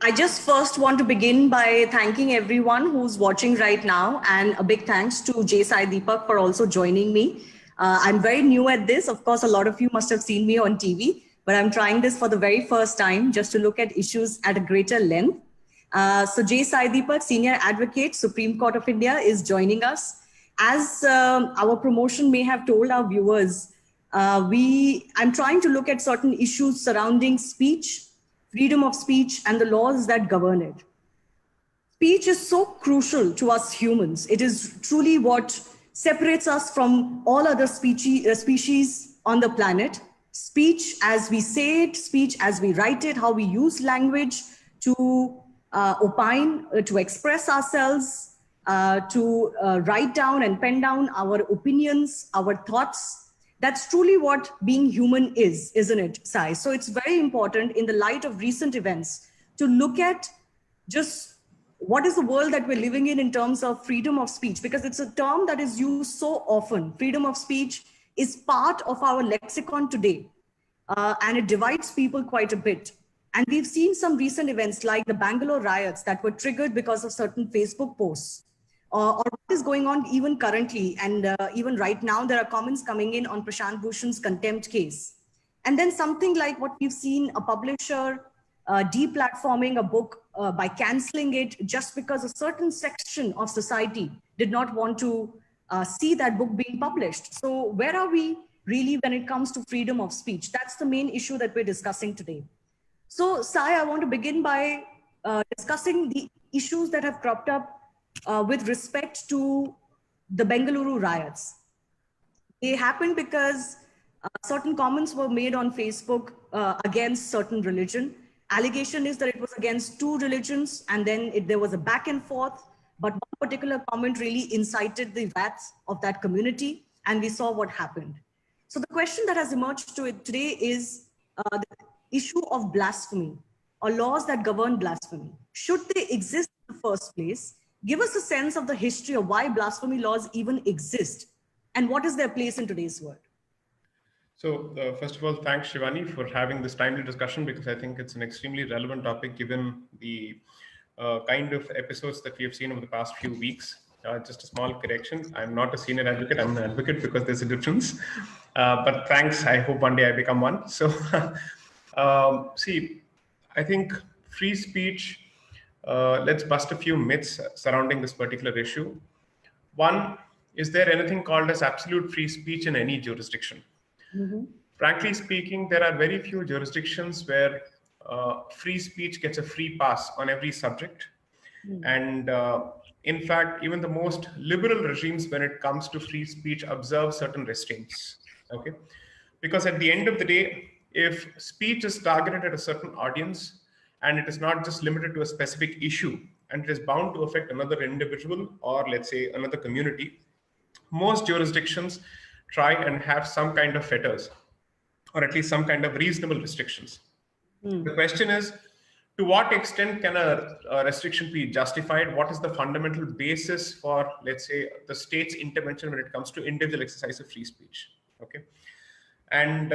I just first want to begin by thanking everyone who's watching right now, and a big thanks to Jay Sai Deepak for also joining me. I'm very new at this. Of course, a lot of you must have seen me on TV, but I'm trying this for the very first time just to look at issues at a greater length. So Jay Sai Deepak, Senior Advocate, Supreme Court of India, is joining us. As our promotion may have told our viewers, I'm trying to look at certain issues surrounding speech, freedom of speech, and the laws that govern it. Speech is so crucial to us humans. It is truly what separates us from all other species on the planet. Speech as we say it, speech as we write it, how we use language to opine, to express ourselves, to write down and pen down our opinions, our thoughts. That's truly what being human is, isn't it, Sai? So it's very important in the light of recent events to look at just what is the world that we're living in terms of freedom of speech, because it's a term that is used so often. Freedom of speech is part of our lexicon today, and it divides people quite a bit. And we've seen some recent events like the Bangalore riots that were triggered because of certain Facebook posts. Or what is going on even currently, and even right now, there are comments coming in on Prashant Bhushan's contempt case. And then something like what we've seen, a publisher deplatforming a book by canceling it just because a certain section of society did not want to see that book being published. So where are we really when it comes to freedom of speech? That's the main issue that we're discussing today. So Sai, I want to begin by discussing the issues that have cropped up with respect to the Bengaluru riots. They happened because certain comments were made on Facebook against certain religion. Allegation is that it was against two religions, and then there was a back and forth, but one particular comment really incited the wrath of that community, and we saw what happened. So the question that has emerged to it today is the issue of blasphemy, or laws that govern blasphemy. Should they exist in the first place? Give us a sense of the history of why blasphemy laws even exist and what is their place in today's world. So first of all, thanks Shivani for having this timely discussion, because I think it's an extremely relevant topic given the kind of episodes that we have seen over the past few weeks. Just a small correction. I'm not a senior advocate. I'm an advocate because there's a difference. But thanks. I hope one day I become one. So see, I think free speech, let's bust a few myths surrounding this particular issue. One, is there anything called as absolute free speech in any jurisdiction? Mm-hmm. Frankly speaking, there are very few jurisdictions where free speech gets a free pass on every subject. Mm-hmm. And in fact, even the most liberal regimes, when it comes to free speech, observe certain restraints. Okay, because at the end of the day, if speech is targeted at a certain audience, and it is not just limited to a specific issue, and it is bound to affect another individual or let's say another community, most jurisdictions try and have some kind of fetters, or at least some kind of reasonable restrictions. The question is, to what extent can a restriction be justified? What is the fundamental basis for, let's say, the state's intervention when it comes to individual exercise of free speech? Okay, and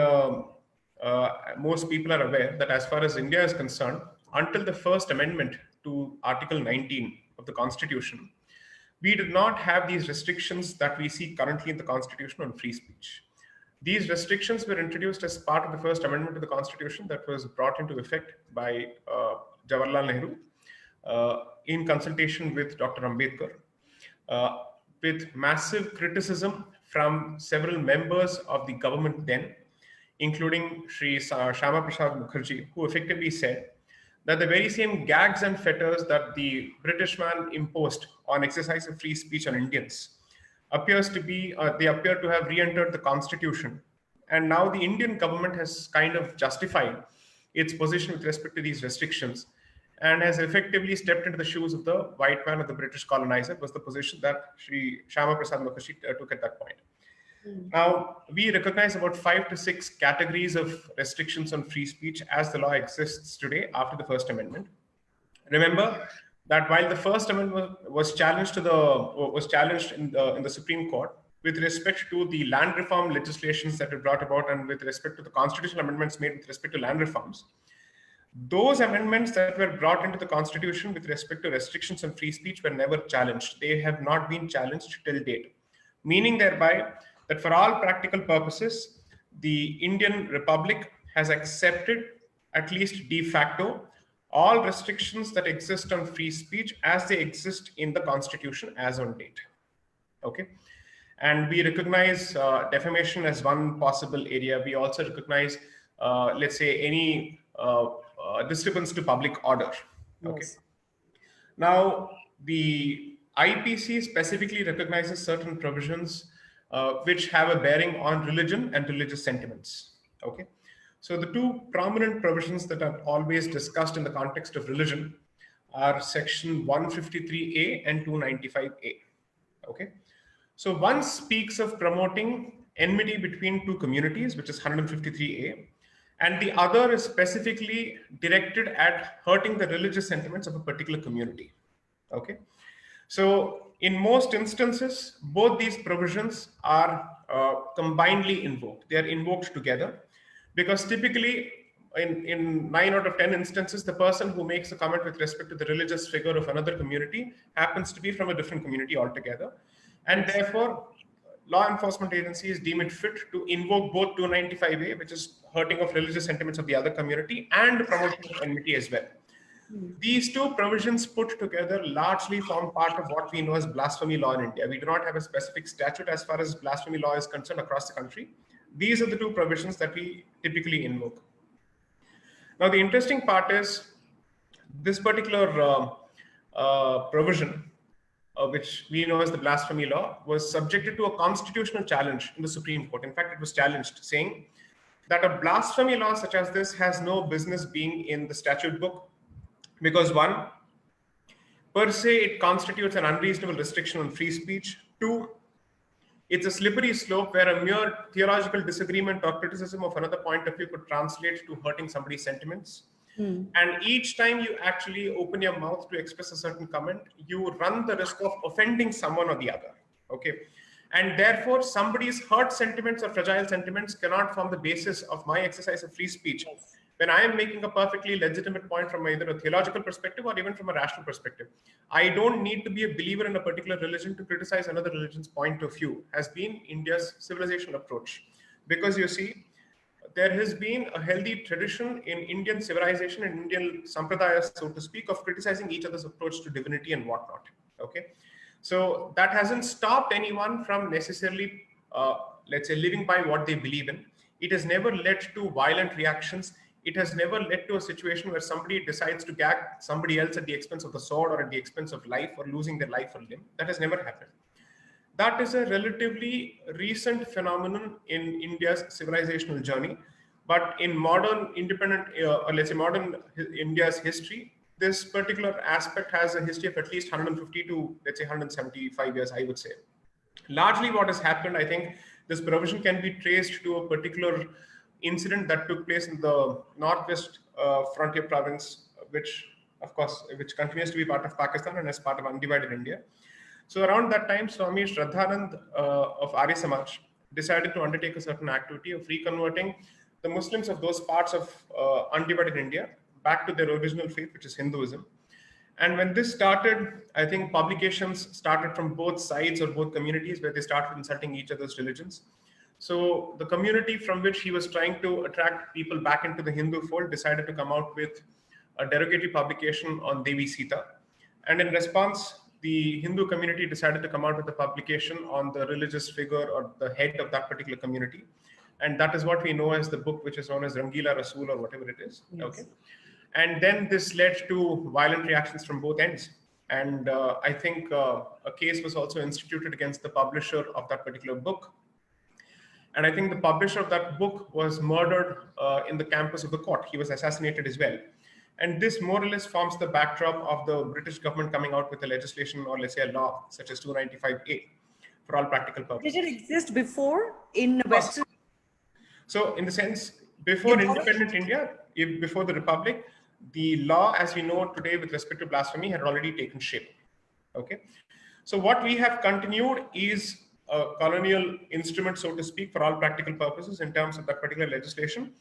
most people are aware that as far as India is concerned, until the first amendment to Article 19 of the Constitution, we did not have these restrictions that we see currently in the Constitution on free speech. These restrictions were introduced as part of the first amendment to the Constitution that was brought into effect by Jawaharlal Nehru in consultation with Dr. Ambedkar, with massive criticism from several members of the government then, including Sri Shyama Prasad Mukherjee, who effectively said that the very same gags and fetters that the British man imposed on exercise of free speech on Indians appears to be, they appear to have re-entered the Constitution. And now the Indian government has kind of justified its position with respect to these restrictions and has effectively stepped into the shoes of the white man, of the British colonizer, was the position that Sri Shyama Prasad Mukherjee took at that point. Now, we recognize about 5 to 6 categories of restrictions on free speech as the law exists today after the First Amendment. Remember that while the First Amendment was challenged in the Supreme Court with respect to the land reform legislations that were brought about and with respect to the constitutional amendments made with respect to land reforms, Those amendments that were brought into the constitution with respect to restrictions on free speech were never challenged. They have not been challenged till date, meaning thereby that for all practical purposes, the Indian Republic has accepted, at least de facto, all restrictions that exist on free speech as they exist in the constitution as on date. Okay. And we recognize defamation as one possible area. We also recognize, let's say, any disturbance to public order. Okay. Yes. Now, the IPC specifically recognizes certain provisions which have a bearing on religion and religious sentiments. Okay. So the two prominent provisions that are always discussed in the context of religion are section 153A and 295A. Okay. So one speaks of promoting enmity between two communities, which is 153A, and the other is specifically directed at hurting the religious sentiments of a particular community. Okay. So in most instances, both these provisions are combinedly invoked. They are invoked together because typically in 9 out of 10 instances, the person who makes a comment with respect to the religious figure of another community happens to be from a different community altogether. And therefore, law enforcement agencies deem it fit to invoke both 295A, which is hurting of religious sentiments of the other community, and promotion of enmity as well. These two provisions put together largely form part of what we know as blasphemy law in India. We do not have a specific statute as far as blasphemy law is concerned across the country. These are the two provisions that we typically invoke. Now, the interesting part is this particular provision, which we know as the blasphemy law, was subjected to a constitutional challenge in the Supreme Court. In fact, it was challenged, saying that a blasphemy law such as this has no business being in the statute book because, one, per se, it constitutes an unreasonable restriction on free speech. Two, it's a slippery slope where a mere theological disagreement or criticism of another point of view could translate to hurting somebody's sentiments. And each time you actually open your mouth to express a certain comment, you run the risk of offending someone or the other. Okay. And therefore, somebody's hurt sentiments or fragile sentiments cannot form the basis of my exercise of free speech. When I am making a perfectly legitimate point from either a theological perspective or even from a rational perspective, I don't need to be a believer in a particular religion to criticize another religion's point of view, has been India's civilizational approach. Because you see, there has been a healthy tradition in Indian civilization and Indian sampradaya, so to speak, of criticizing each other's approach to divinity and whatnot. Okay, so that hasn't stopped anyone from necessarily, let's say, living by what they believe in. It has never led to violent reactions. It has never led to a situation where somebody decides to gag somebody else at the expense of the sword or at the expense of life or losing their life or limb. That has never happened. That is a relatively recent phenomenon in India's civilizational journey. But in modern independent, or let's say modern India's history, this particular aspect has a history of at least 150 to, let's say, 175 years, I would say. Largely what has happened, I think, this provision can be traced to a particular incident that took place in the northwest frontier province, which, of course, which continues to be part of Pakistan and as part of undivided India. So around that time, Swami Shraddhanand of Arya Samaj decided to undertake a certain activity of reconverting the Muslims of those parts of undivided India back to their original faith, which is Hinduism. And when this started, I think publications started from both sides or both communities where they started insulting each other's religions. So the community from which he was trying to attract people back into the Hindu fold decided to come out with a derogatory publication on Devi Sita. And in response, the Hindu community decided to come out with a publication on the religious figure or the head of that particular community. And that is what we know as the book, which is known as Rangila Rasool or whatever it is. Yes. Okay. And then this led to violent reactions from both ends. And I think a case was also instituted against the publisher of that particular book. And I think the publisher of that book was murdered in the campus of the court. He was assassinated as well. And this more or less forms the backdrop of the British government coming out with a legislation or let's say a law such as 295A for all practical purposes. Did it exist before in Western? So in the sense, before independent India, before the Republic, the law as we know today with respect to blasphemy had already taken shape. Okay. So what we have continued is a colonial instrument, so to speak, for all practical purposes in terms of that particular legislation.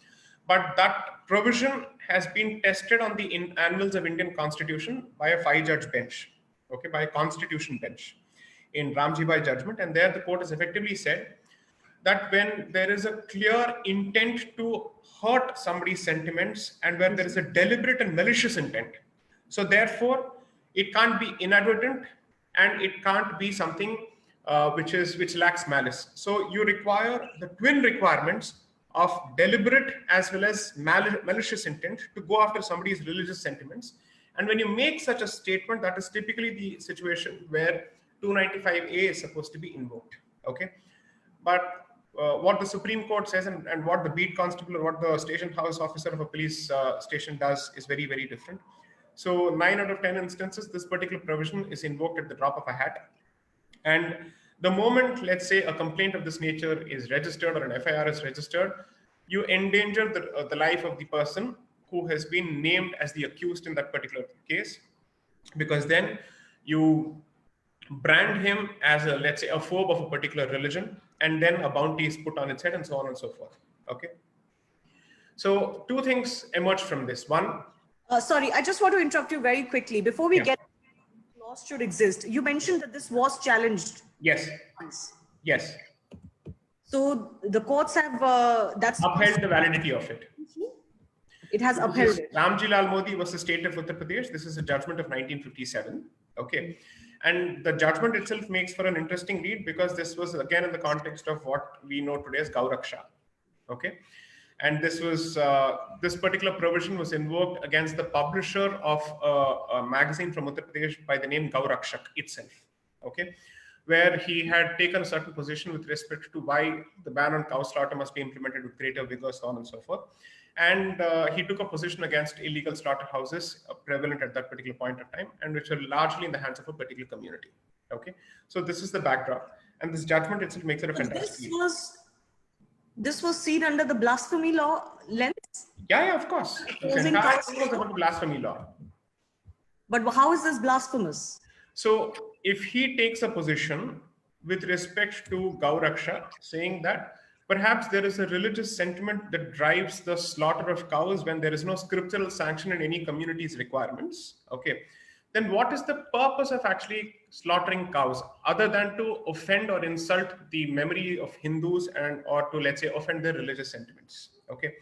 But that provision has been tested on the annals of Indian Constitution by a 5-judge bench, okay, by a constitution bench in Ramji Bhai judgment. And there the court has effectively said that when there is a clear intent to hurt somebody's sentiments and where there is a deliberate and malicious intent, so therefore it can't be inadvertent and it can't be something which lacks malice. So you require the twin requirements of deliberate as well as malicious intent to go after somebody's religious sentiments. And when you make such a statement, that is typically the situation where 295A is supposed to be invoked. Okay, but what the Supreme Court says and what the beat constable or what the station house officer of a police station does is very, very different. So 9 out of 10 instances, this particular provision is invoked at the drop of a hat. And the moment, let's say, a complaint of this nature is registered or an FIR is registered, you endanger the life of the person who has been named as the accused in that particular case, because then you brand him as a, let's say, a phobe of a particular religion, and then a bounty is put on its head and so on and so forth. Okay. So 2 things emerge from this. One. Sorry, I just want to interrupt you very quickly. Before we get laws should exist, you mentioned that this was challenged. Yes. Yes. So the courts have that's upheld the validity of it. It has upheld it. Ramji Lal Modi was the state of Uttar Pradesh. This is a judgment of 1957. Okay. And the judgment itself makes for an interesting read because this was again in the context of what we know today as Gauraksha. Okay. And this was this particular provision was invoked against the publisher of a magazine from Uttar Pradesh by the name Gaurakshak itself. Okay. Where he had taken a certain position with respect to why the ban on cow slaughter must be implemented with greater vigor, so on and so forth. And he took a position against illegal slaughterhouses prevalent at that particular point of time and which are largely in the hands of a particular community. Okay, so this is the backdrop, and this judgment itself makes it a fantastic. This was seen under the blasphemy law lens? Yeah, of course. This entire thing was about the blasphemy law. But how is this blasphemous? So if he takes a position with respect to Gauraksha, saying that perhaps there is a religious sentiment that drives the slaughter of cows when there is no scriptural sanction in any community's requirements, okay, then what is the purpose of actually slaughtering cows other than to offend or insult the memory of Hindus and or to, let's say, offend their religious sentiments? Okay.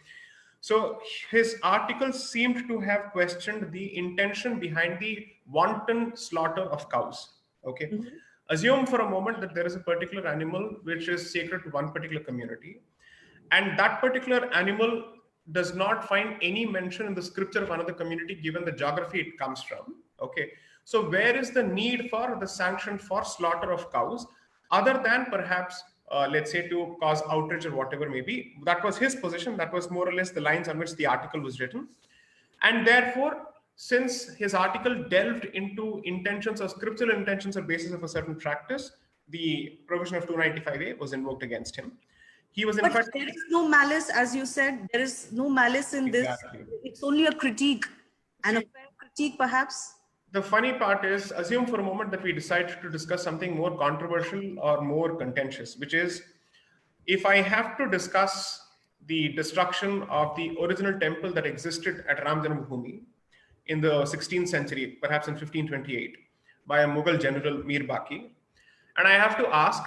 So his article seemed to have questioned the intention behind the wanton slaughter of cows. Okay. Mm-hmm. Assume for a moment that there is a particular animal which is sacred to one particular community, and that particular animal does not find any mention in the scripture of another community given the geography it comes from. Okay, so where is the need for the sanction for slaughter of cows other than perhaps let's say to cause outrage or whatever may be? That was his position. That was more or less the lines on which the article was written. And therefore, since his article delved into intentions or scriptural intentions or basis of a certain practice, the provision of 295A was invoked against him. He was in fact, there is no malice, as you said, there is no malice in exactly. This. It's only a critique, and a fair critique perhaps. The funny part is, assume for a moment that we decide to discuss something more controversial or more contentious, which is, if I have to discuss the destruction of the original temple that existed at Ram Janmabhoomi in the 16th century, perhaps in 1528, by a Mughal general, Mir Baqi. And I have to ask,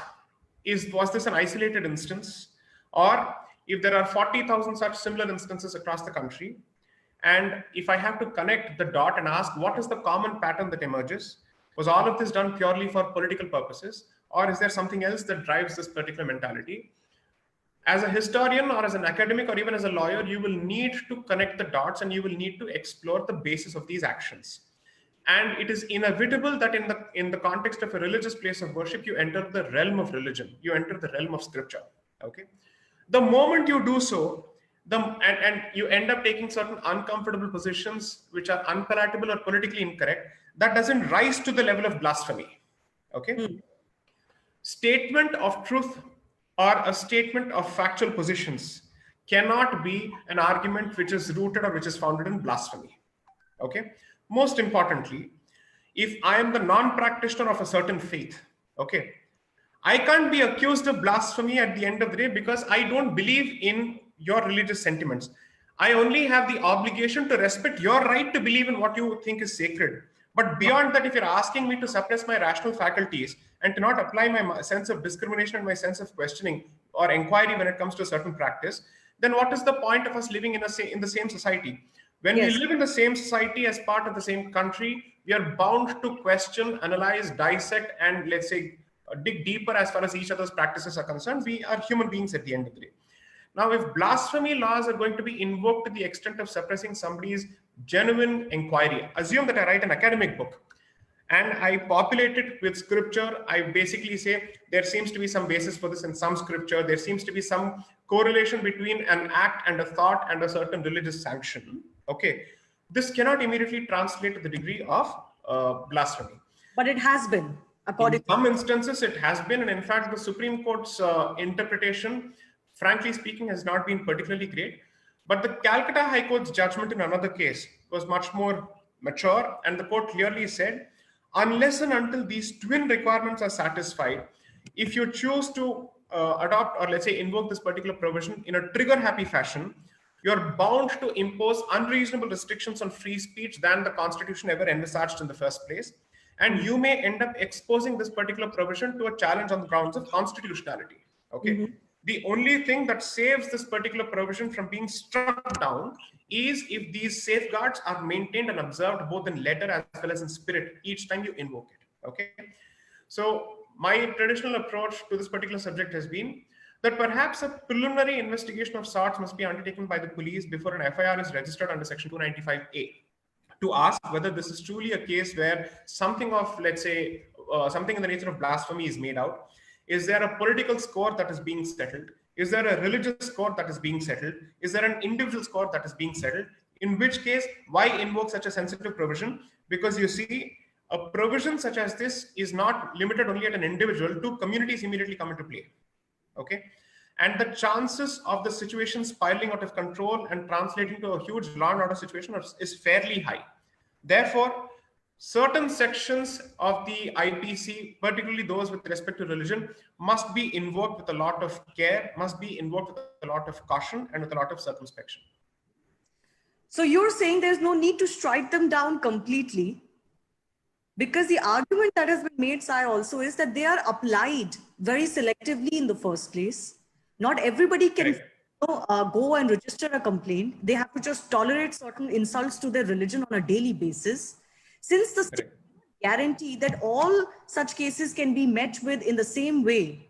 was this an isolated instance? Or if there are 40,000 such similar instances across the country, and if I have to connect the dot and ask, what is the common pattern that emerges? Was all of this done purely for political purposes? Or is there something else that drives this particular mentality? As a historian or as an academic or even as a lawyer, you will need to connect the dots and you will need to explore the basis of these actions. And it is inevitable that in the context of a religious place of worship, you enter the realm of religion. You enter the realm of scripture. Okay. The moment you do so, and you end up taking certain uncomfortable positions which are unpalatable or politically incorrect, that doesn't rise to the level of blasphemy. Okay. Statement of truth or a statement of factual positions cannot be an argument which is rooted or which is founded in blasphemy. Okay. Most importantly, if I am the non-practitioner of a certain faith, okay, I can't be accused of blasphemy at the end of the day because I don't believe in your religious sentiments. I only have the obligation to respect your right to believe in what you think is sacred. But beyond that, if you're asking me to suppress my rational faculties and to not apply my sense of discrimination and my sense of questioning or inquiry when it comes to a certain practice, then what is the point of us living in the same society? When we Yes. live in the same society as part of the same country, we are bound to question, analyze, dissect, and let's say dig deeper as far as each other's practices are concerned. We are human beings at the end of the day. Now, if blasphemy laws are going to be invoked to the extent of suppressing somebody's genuine inquiry, assume that I write an academic book and I populate it with scripture. I basically say there seems to be some basis for this in some scripture. There seems to be some correlation between an act and a thought and a certain religious sanction. Okay, this cannot immediately translate to the degree of blasphemy. But it has been, according In some instances, it has been, and in fact, the Supreme Court's interpretation, frankly speaking, has not been particularly great. But the Calcutta High Court's judgment in another case was much more mature, and the court clearly said, unless and until these twin requirements are satisfied, if you choose to adopt or let's say invoke this particular provision in a trigger-happy fashion, you're bound to impose unreasonable restrictions on free speech than the Constitution ever envisaged in the first place. And you may end up exposing this particular provision to a challenge on the grounds of constitutionality. Okay. The only thing that saves this particular provision from being struck down is if these safeguards are maintained and observed both in letter as well as in spirit each time you invoke it. Okay. So my traditional approach to this particular subject has been that perhaps a preliminary investigation of sorts must be undertaken by the police before an FIR is registered under Section 295A. To ask whether this is truly a case where something of, let's say, something in the nature of blasphemy is made out. Is there a political score that is being settled? Is there a religious score that is being settled? Is there an individual score that is being settled? In which case, why invoke such a sensitive provision? Because you see, a provision such as this is not limited only at an individual. Two communities immediately come into play. Okay. And the chances of the situation spiraling out of control and translating to a huge law and order situation is fairly high. Therefore, certain sections of the IPC, particularly those with respect to religion, must be invoked with a lot of care, must be invoked with a lot of caution and with a lot of circumspection. So you're saying there's no need to strike them down completely, because the argument that has been made, Sai, also is that they are applied very selectively in the first place. Not everybody can go and register a complaint. They have to just tolerate certain insults to their religion on a daily basis. Since the state guarantee that all such cases can be met with in the same way,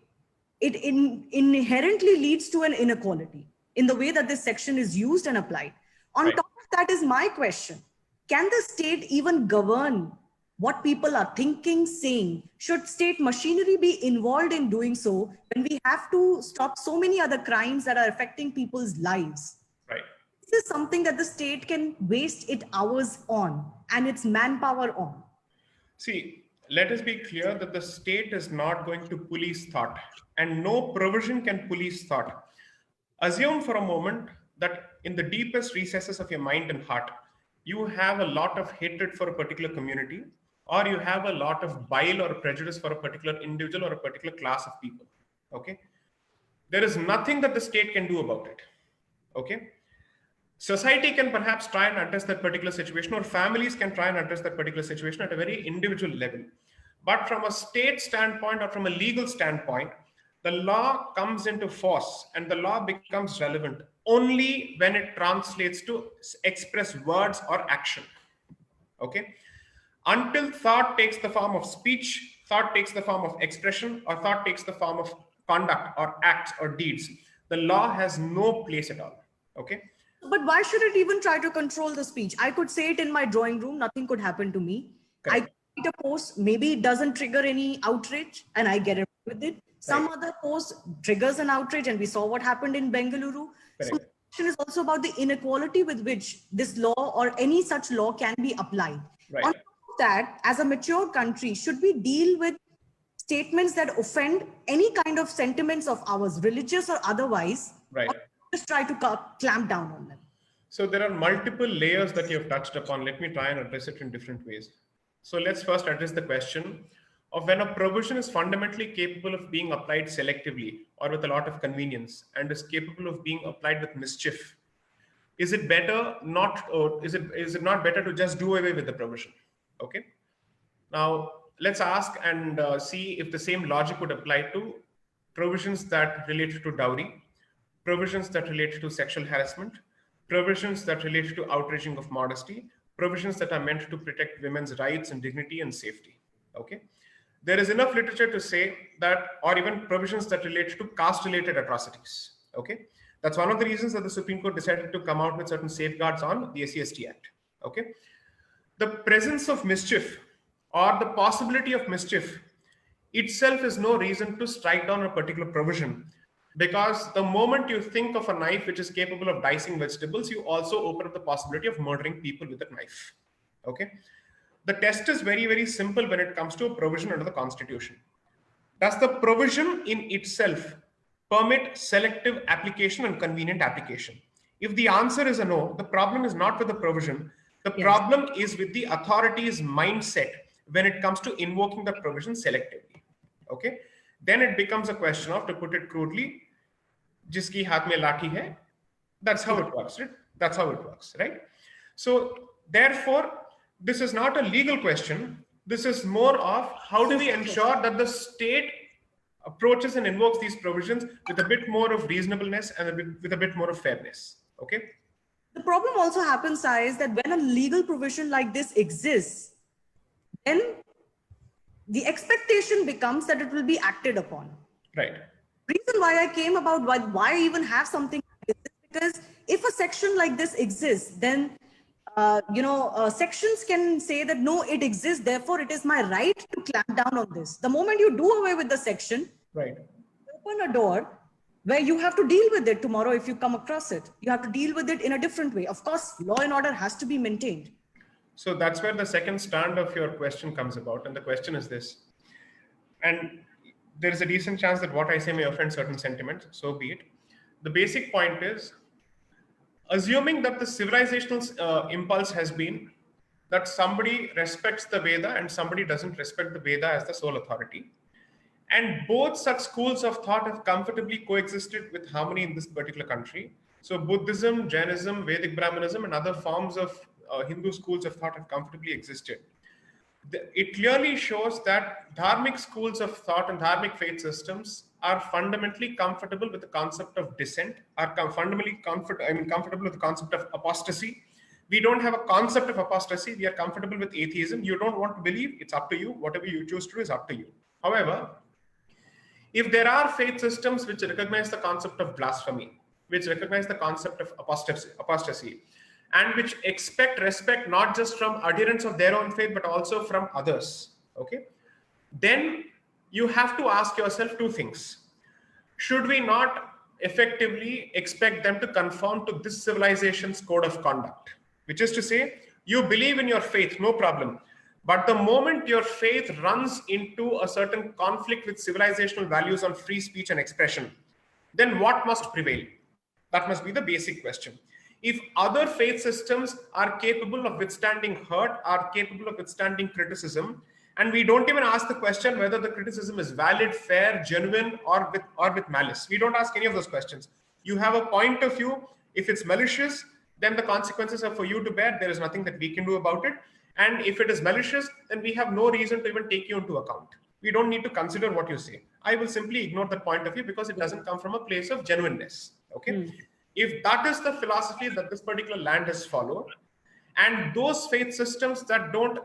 it inherently leads to an inequality in the way that this section is used and applied. On top of that is my question. Can the state even govern what people are thinking, saying? Should state machinery be involved in doing so when we have to stop so many other crimes that are affecting people's lives? Right. This is something that the state can waste its hours on and its manpower on. See, let us be clear that the state is not going to police thought, and no provision can police thought. Assume for a moment that in the deepest recesses of your mind and heart, you have a lot of hatred for a particular community, or you have a lot of bile or prejudice for a particular individual or a particular class of people. Okay. There is nothing that the state can do about it. Okay. Society can perhaps try and address that particular situation, or families can try and address that particular situation at a very individual level. But from a state standpoint or from a legal standpoint, the law comes into force and the law becomes relevant only when it translates to express words or action. Okay. Until thought takes the form of speech, thought takes the form of expression, or thought takes the form of conduct or acts or deeds, the law has no place at all. Okay. But why should it even try to control the speech? I could say it in my drawing room, nothing could happen to me. Correct. I tweet a post, maybe it doesn't trigger any outrage and I get away with it. Some other post triggers an outrage, and we saw what happened in Bengaluru. Correct. So the question is also about the inequality with which this law or any such law can be applied. Right. On top of that, as a mature country, should we deal with statements that offend any kind of sentiments of ours, religious or otherwise, right, or just try to clamp down on them? So there are multiple layers that you have touched upon. Let me try and address it in different ways. So let's first address the question of when a provision is fundamentally capable of being applied selectively or with a lot of convenience and is capable of being applied with mischief. is it better not, or is it not better to just do away with the provision? Okay. Now let's ask and see if the same logic would apply to provisions that relate to dowry, provisions that relate to sexual harassment, provisions that relate to outraging of modesty, provisions that are meant to protect women's rights and dignity and safety. Okay. There is enough literature to say that, or even provisions that relate to caste-related atrocities. Okay. That's one of the reasons that the Supreme Court decided to come out with certain safeguards on the SC/ST Act. Okay. The presence of mischief or the possibility of mischief itself is no reason to strike down a particular provision, because the moment you think of a knife which is capable of dicing vegetables, you also open up the possibility of murdering people with that knife. Okay. The test is very, very simple when it comes to a provision under the Constitution. Does the provision in itself permit selective application and convenient application? If the answer is a no, the problem is not with the provision. The problem is with the authority's mindset when it comes to invoking the provision selectively. Okay. Then it becomes a question of, to put it crudely, jiski haath mein lathi hai. That's how it works, right? That's how it works, right? So therefore, this is not a legal question. This is more of how do we ensure that the state approaches and invokes these provisions with a bit more of reasonableness and with a bit more of fairness. Okay. The problem also happens, Sai, is that when a legal provision like this exists, then the expectation becomes that it will be acted upon. Right. Reason why I came about why even have something like this is because if a section like this exists, then sections can say that no, it exists, therefore it is my right to clamp down on this. The moment you do away with the section, right, open a door where you have to deal with it tomorrow. If you come across it, you have to deal with it in a different way. Of course, law and order has to be maintained. So that's where the second strand of your question comes about. And the question is this, and there is a decent chance that what I say may offend certain sentiments, so be it. The basic point is, assuming that the civilizational impulse has been that somebody respects the Veda and somebody doesn't respect the Veda as the sole authority, and both such schools of thought have comfortably coexisted with harmony in this particular country. So Buddhism, Jainism, Vedic Brahmanism, and other forms of Hindu schools of thought have comfortably existed. It clearly shows that dharmic schools of thought and dharmic faith systems are fundamentally comfortable with the concept of dissent, are fundamentally comfortable with the concept of apostasy. We don't have a concept of apostasy. We are comfortable with atheism. You don't want to believe, it's up to you. Whatever you choose to do is up to you. However, if there are faith systems which recognize the concept of blasphemy, which recognize the concept of apostasy, and which expect respect not just from adherents of their own faith, but also from others, okay, then you have to ask yourself two things. Should we not effectively expect them to conform to this civilization's code of conduct? Which is to say, you believe in your faith, no problem. But the moment your faith runs into a certain conflict with civilizational values on free speech and expression, then what must prevail? That must be the basic question. If other faith systems are capable of withstanding hurt, are capable of withstanding criticism, and we don't even ask the question whether the criticism is valid, fair, genuine, or with malice. We don't ask any of those questions. You have a point of view. If it's malicious, then the consequences are for you to bear. There is nothing that we can do about it. And if it is malicious, then we have no reason to even take you into account. We don't need to consider what you say. I will simply ignore that point of view because it doesn't come from a place of genuineness. Okay. If that is the philosophy that this particular land has followed, and those faith systems that don't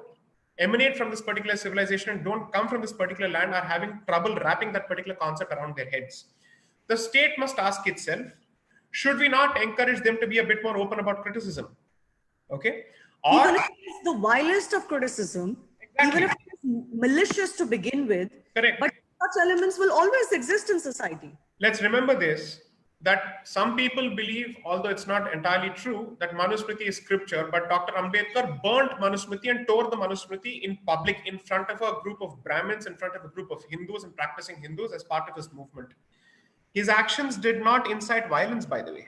emanate from this particular civilization and don't come from this particular land are having trouble wrapping that particular concept around their heads, the state must ask itself, should we not encourage them to be a bit more open about criticism? Okay. Or, even if it's the vilest of criticism, exactly, even if it is malicious to begin with, correct, but such elements will always exist in society. Let's remember this, that some people believe, although it's not entirely true, that Manusmriti is scripture, but Dr. Ambedkar burnt Manusmriti and tore the Manusmriti in public in front of a group of Brahmins, in front of a group of Hindus and practicing Hindus as part of his movement. His actions did not incite violence, by the way.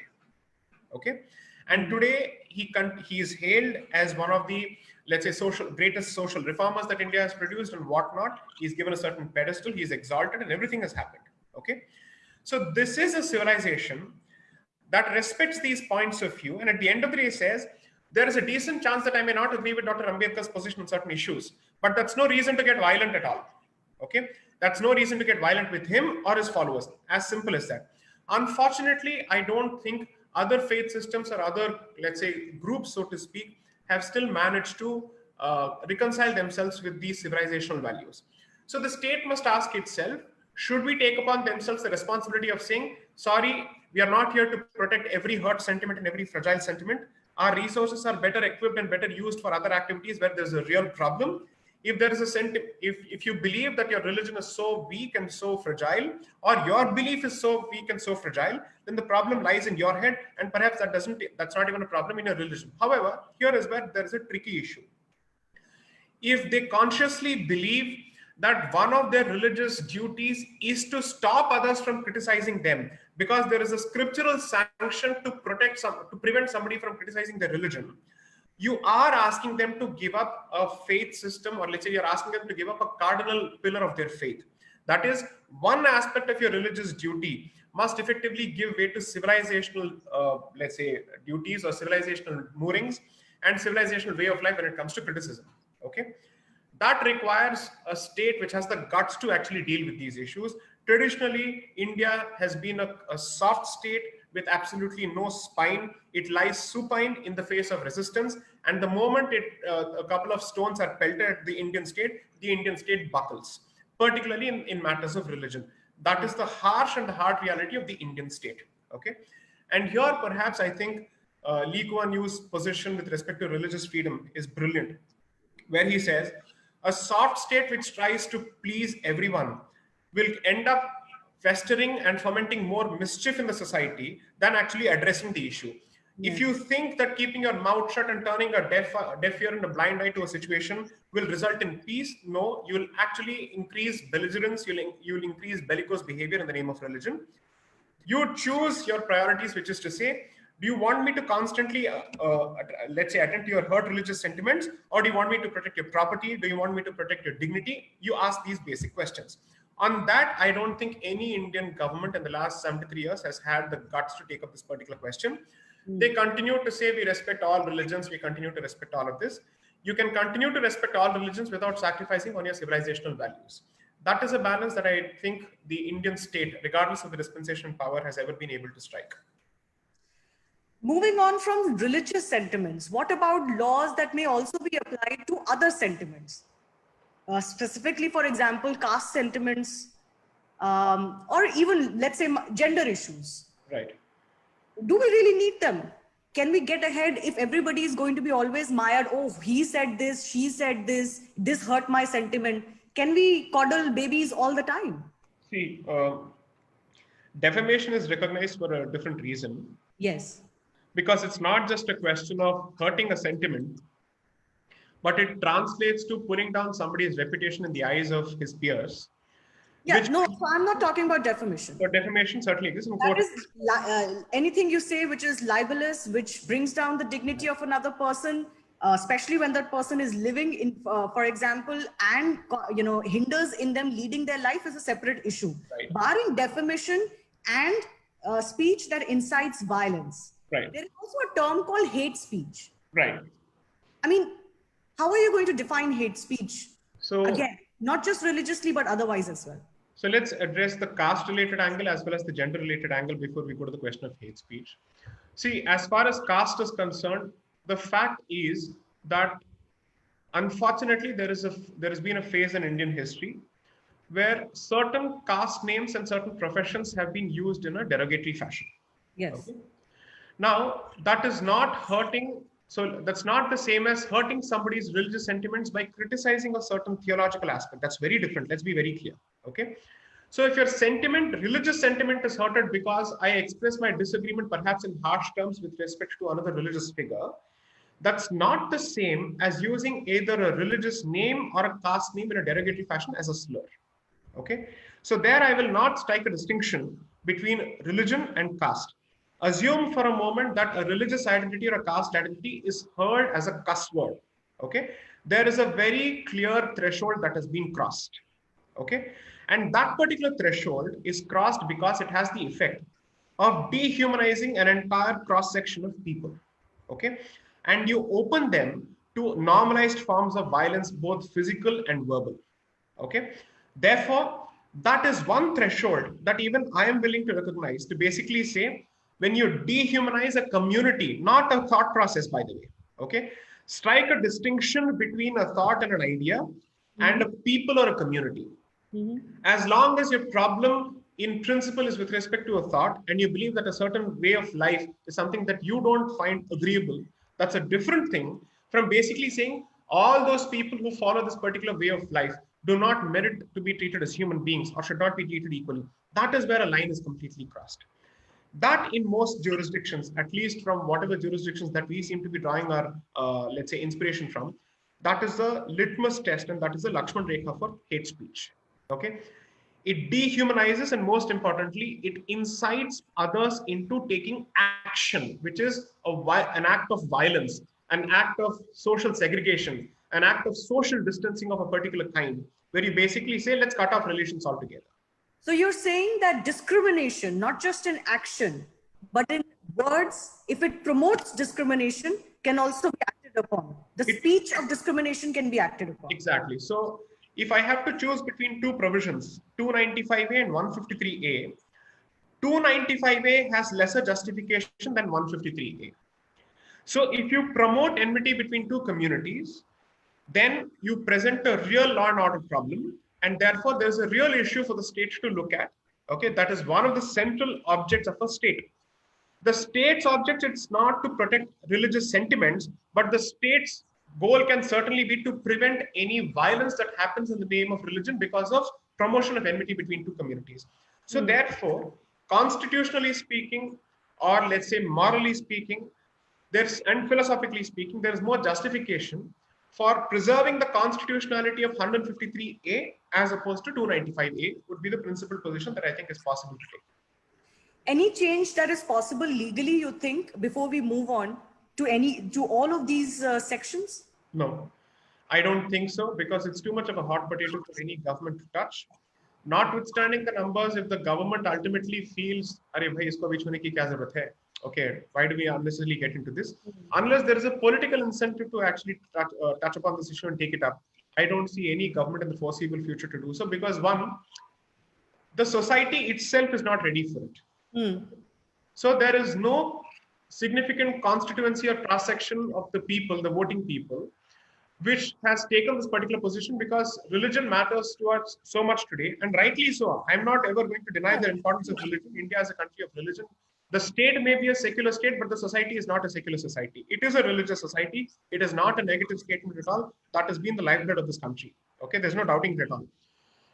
Okay. And today he is hailed as one of the, let's say, greatest social reformers that India has produced and whatnot. He's given a certain pedestal, he's exalted, and everything has happened. Okay. So this is a civilization that respects these points of view, and at the end of the day says, there is a decent chance that I may not agree with Dr. Ambedkar's position on certain issues, but that's no reason to get violent at all. Okay, that's no reason to get violent with him or his followers. As simple as that. Unfortunately, I don't think other faith systems or other, let's say, groups, so to speak, have still managed to reconcile themselves with these civilizational values. So the state must ask itself, should we take upon themselves the responsibility of saying, sorry, we are not here to protect every hurt sentiment and every fragile sentiment. Our resources are better equipped and better used for other activities where there's a real problem. If there is a sentiment, if you believe that your religion is so weak and so fragile, or your belief is so weak and so fragile, then the problem lies in your head, and perhaps that's not even a problem in your religion. However, here is where there is a tricky issue. If they consciously believe that one of their religious duties is to stop others from criticizing them, because there is a scriptural sanction to prevent somebody from criticizing their religion, you are asking them to give up a faith system, or let's say you're asking them to give up a cardinal pillar of their faith. That is, one aspect of your religious duty must effectively give way to civilizational, let's say, duties or civilizational moorings and civilizational way of life when it comes to criticism. Okay, that requires a state which has the guts to actually deal with these issues. Traditionally, India has been a soft state with absolutely no spine. It lies supine in the face of resistance. And the moment a couple of stones are pelted at the Indian state buckles, particularly in matters of religion. That is the harsh and the hard reality of the Indian state. Okay, and here perhaps I think Lee Kuan Yew's position with respect to religious freedom is brilliant, where he says, a soft state which tries to please everyone will end up festering and fomenting more mischief in the society than actually addressing the issue. Yes. If you think that keeping your mouth shut and turning a deaf ear and a blind eye to a situation will result in peace, no, you will actually increase belligerence, you'll increase bellicose behavior in the name of religion. You choose your priorities, which is to say, do you want me to constantly, let's say, attend to your hurt religious sentiments, or do you want me to protect your property? Do you want me to protect your dignity? You ask these basic questions. On that, I don't think any Indian government in the last 73 years has had the guts to take up this particular question. They continue to say we respect all religions, we continue to respect all of this. You can continue to respect all religions without sacrificing on your civilizational values. That is a balance that I think the Indian state, regardless of the dispensation power, has ever been able to strike. Moving on from religious sentiments, what about laws that may also be applied to other sentiments? Specifically, for example, caste sentiments, or even, let's say, gender issues. Right. Do we really need them? Can we get ahead if everybody is going to be always mired? Oh, he said this, she said this hurt my sentiment. Can we coddle babies all the time? See, defamation is recognized for a different reason. Yes. Because it's not just a question of hurting a sentiment, but it translates to pulling down somebody's reputation in the eyes of his peers. Yeah, so I'm not talking about defamation. But defamation certainly exists. That is anything you say which is libelous, which brings down the dignity of another person, especially when that person is living in, for example, and hinders in them leading their life, is a separate issue. Right. Barring defamation and speech that incites violence. Right. There is also a term called hate speech. Right. I mean, how are you going to define hate speech? So again, not just religiously, but otherwise as well. So let's address the caste-related angle as well as the gender-related angle before we go to the question of hate speech. See, as far as caste is concerned, the fact is that unfortunately there has been a phase in Indian history where certain caste names and certain professions have been used in a derogatory fashion. Yes. Okay? Now, that is not hurting. So that's not the same as hurting somebody's religious sentiments by criticizing a certain theological aspect. That's very different. Let's be very clear. Okay. So if your religious sentiment is hurted because I express my disagreement perhaps in harsh terms with respect to another religious figure, that's not the same as using either a religious name or a caste name in a derogatory fashion as a slur. Okay. So there I will not strike a distinction between religion and caste. Assume for a moment that a religious identity or a caste identity is heard as a cuss word. Okay. There is a very clear threshold that has been crossed. Okay. And that particular threshold is crossed because it has the effect of dehumanizing an entire cross section of people. Okay. And you open them to normalized forms of violence, both physical and verbal. Okay. Therefore, that is one threshold that even I am willing to recognize, to basically say, when you dehumanize a community, not a thought process, by the way, okay, strike a distinction between a thought and an idea and a people or a community. As long as your problem in principle is with respect to a thought and you believe that a certain way of life is something that you don't find agreeable, that's a different thing from basically saying all those people who follow this particular way of life do not merit to be treated as human beings or should not be treated equally. That is where a line is completely crossed. That in most jurisdictions, at least from whatever jurisdictions that we seem to be drawing our, let's say, inspiration from, that is the litmus test and that is the Lakshman Rekha for hate speech. Okay. It dehumanizes and most importantly, it incites others into taking action, which is an act of violence, an act of social segregation, an act of social distancing of a particular kind, where you basically say, let's cut off relations altogether. So you're saying that discrimination, not just in action, but in words, if it promotes discrimination, can also be acted upon. The speech of discrimination can be acted upon. Exactly. So if I have to choose between two provisions, 295A and 153A, 295A has lesser justification than 153A. So if you promote enmity between two communities, then you present a real law and order problem. And therefore, there's a real issue for the state to look at. Okay, that is one of the central objects of a state. The state's object is not to protect religious sentiments, but the state's goal can certainly be to prevent any violence that happens in the name of religion because of promotion of enmity between two communities. So therefore, constitutionally speaking, or let's say morally speaking, and philosophically speaking, there is more justification for preserving the constitutionality of 153A as opposed to 295A would be the principal position that I think is possible to take. Any change that is possible legally, you think, before we move on to all of these sections? No, I don't think so, because it's too much of a hot potato for any government to touch. Notwithstanding the numbers, if the government ultimately feels, "Arey bhai, isko bhi chhone ki kya zarurat hai?" Okay, why do we unnecessarily get into this? Unless there is a political incentive to actually touch upon this issue and take it up, I don't see any government in the foreseeable future to do so, because one, the society itself is not ready for it. So there is no significant constituency or cross-section of the people, the voting people, which has taken this particular position, because religion matters to us so much today, and rightly so. I'm not ever going to deny the importance of religion. India is a country of religion. The state may be a secular state, but the society is not a secular society. It is a religious society. It is not a negative statement at all. That has been the lifeblood of this country. Okay, there's no doubting it at all.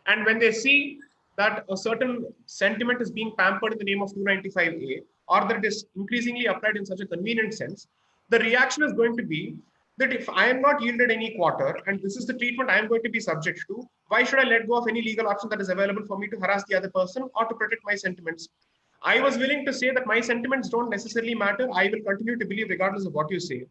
And when they see that a certain sentiment is being pampered in the name of 295A, or that it is increasingly applied in such a convenient sense, the reaction is going to be that if I am not yielded any quarter and this is the treatment I am going to be subject to, why should I let go of any legal option that is available for me to harass the other person or to protect my sentiments? I was willing to say that my sentiments don't necessarily matter. I will continue to believe regardless of what you say.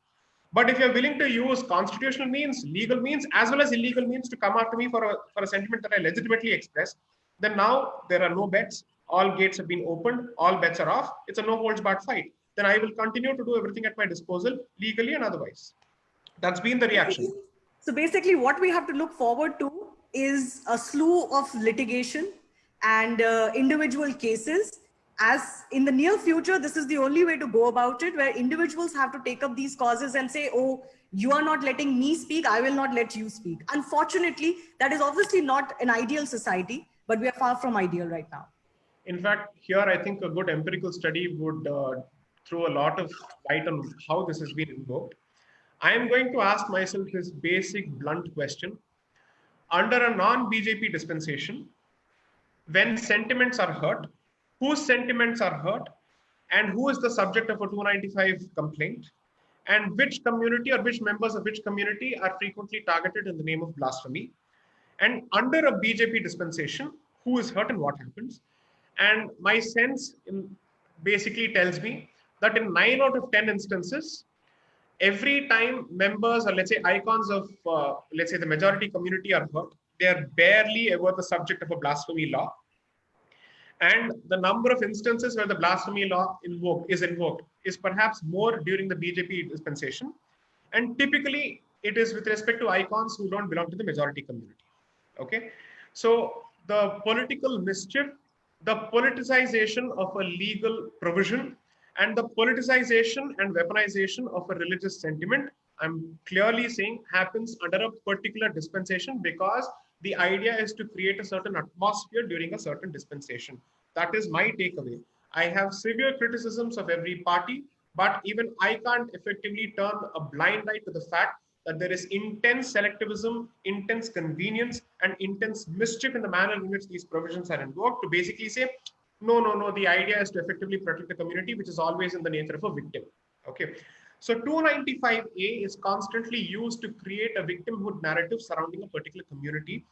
But if you're willing to use constitutional means, legal means, as well as illegal means to come after me for a sentiment that I legitimately express, then now there are no bets. All gates have been opened. All bets are off. It's a no holds barred fight. Then I will continue to do everything at my disposal, legally and otherwise. That's been the reaction. So basically what we have to look forward to is a slew of litigation and individual cases. As in the near future, this is the only way to go about it, where individuals have to take up these causes and say, oh, you are not letting me speak, I will not let you speak. Unfortunately, that is obviously not an ideal society, but we are far from ideal right now. In fact, here I think a good empirical study would throw a lot of light on how this has been invoked. I am going to ask myself this basic blunt question. Under a non-BJP dispensation, when sentiments are hurt, whose sentiments are hurt, and who is the subject of a 295 complaint, and which community or which members of which community are frequently targeted in the name of blasphemy. And under a BJP dispensation, who is hurt and what happens. And my sense basically tells me that in 9 out of 10 instances, every time members or let's say icons of, let's say the majority community are hurt, they are barely ever the subject of a blasphemy law. And the number of instances where the blasphemy law is invoked is perhaps more during the BJP dispensation. And typically, it is with respect to icons who don't belong to the majority community. Okay. So the political mischief, the politicization of a legal provision, and the politicization and weaponization of a religious sentiment, I'm clearly saying, happens under a particular dispensation because the idea is to create a certain atmosphere during a certain dispensation. That is my takeaway. I have severe criticisms of every party, but even I can't effectively turn a blind eye to the fact that there is intense selectivism, intense convenience, and intense mischief in the manner in which these provisions are invoked to basically say, no, no, no, the idea is to effectively protect the community, which is always in the nature of a victim. Okay. So 295A is constantly used to create a victimhood narrative surrounding a particular community.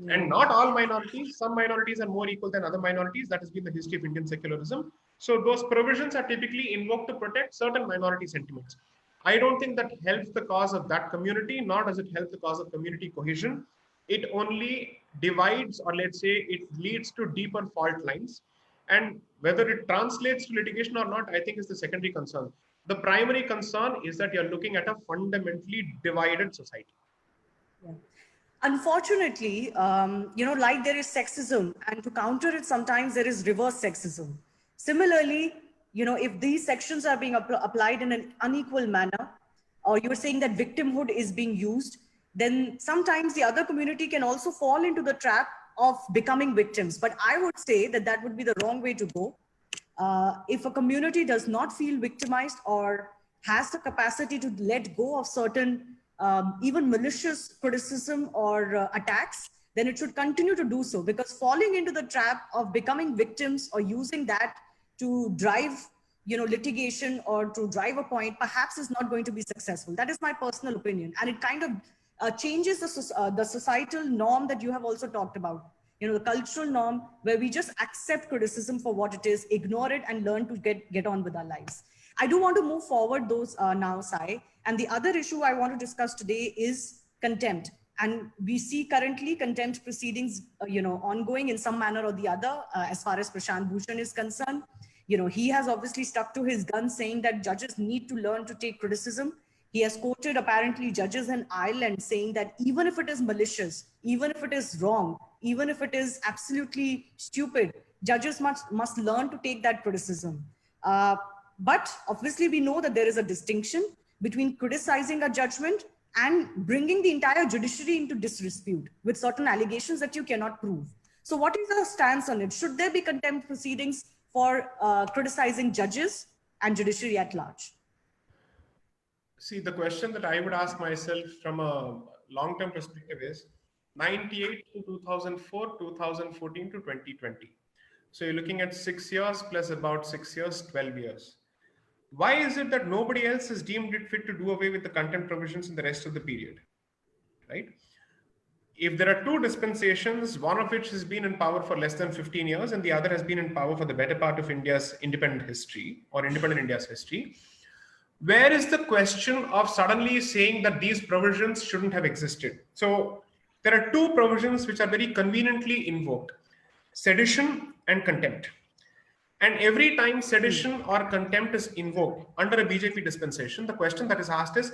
And not all minorities, some minorities are more equal than other minorities. That has been the history of Indian secularism. So those provisions are typically invoked to protect certain minority sentiments. I don't think that helps the cause of that community, nor does it help the cause of community cohesion. It only divides, or let's say it leads to deeper fault lines. And whether it translates to litigation or not, I think is the secondary concern. The primary concern is that you're looking at a fundamentally divided society. Yeah. Unfortunately, like there is sexism, and to counter it, sometimes there is reverse sexism. Similarly, if these sections are being applied in an unequal manner, or you're saying that victimhood is being used, then sometimes the other community can also fall into the trap of becoming victims. But I would say that that would be the wrong way to go. If a community does not feel victimized or has the capacity to let go of certain even malicious criticism or attacks, then it should continue to do so, because falling into the trap of becoming victims or using that to drive litigation or to drive a point perhaps is not going to be successful. That is my personal opinion, and it kind of changes the societal norm that you have also talked about, the cultural norm where we just accept criticism for what it is, ignore it, and learn to get on with our lives. I do want to move forward those now, Sai. And the other issue I want to discuss today is contempt. And we see currently contempt proceedings, ongoing in some manner or the other, as far as Prashant Bhushan is concerned. He has obviously stuck to his gun, saying that judges need to learn to take criticism. He has quoted apparently judges in Ireland saying that even if it is malicious, even if it is wrong, even if it is absolutely stupid, judges must learn to take that criticism. But obviously we know that there is a distinction between criticizing a judgment and bringing the entire judiciary into disrepute with certain allegations that you cannot prove. So what is your stance on it? Should there be contempt proceedings for criticizing judges and judiciary at large? See, the question that I would ask myself from a long-term perspective is 98 to 2004, 2014 to 2020. So you're looking at 6 years plus about 6 years, 12 years. Why is it that nobody else has deemed it fit to do away with the contempt provisions in the rest of the period, right? If there are two dispensations, one of which has been in power for less than 15 years and the other has been in power for the better part of India's independent history or independent India's history, where is the question of suddenly saying that these provisions shouldn't have existed? So there are two provisions which are very conveniently invoked: sedition and contempt. And every time sedition or contempt is invoked under a BJP dispensation, the question that is asked is,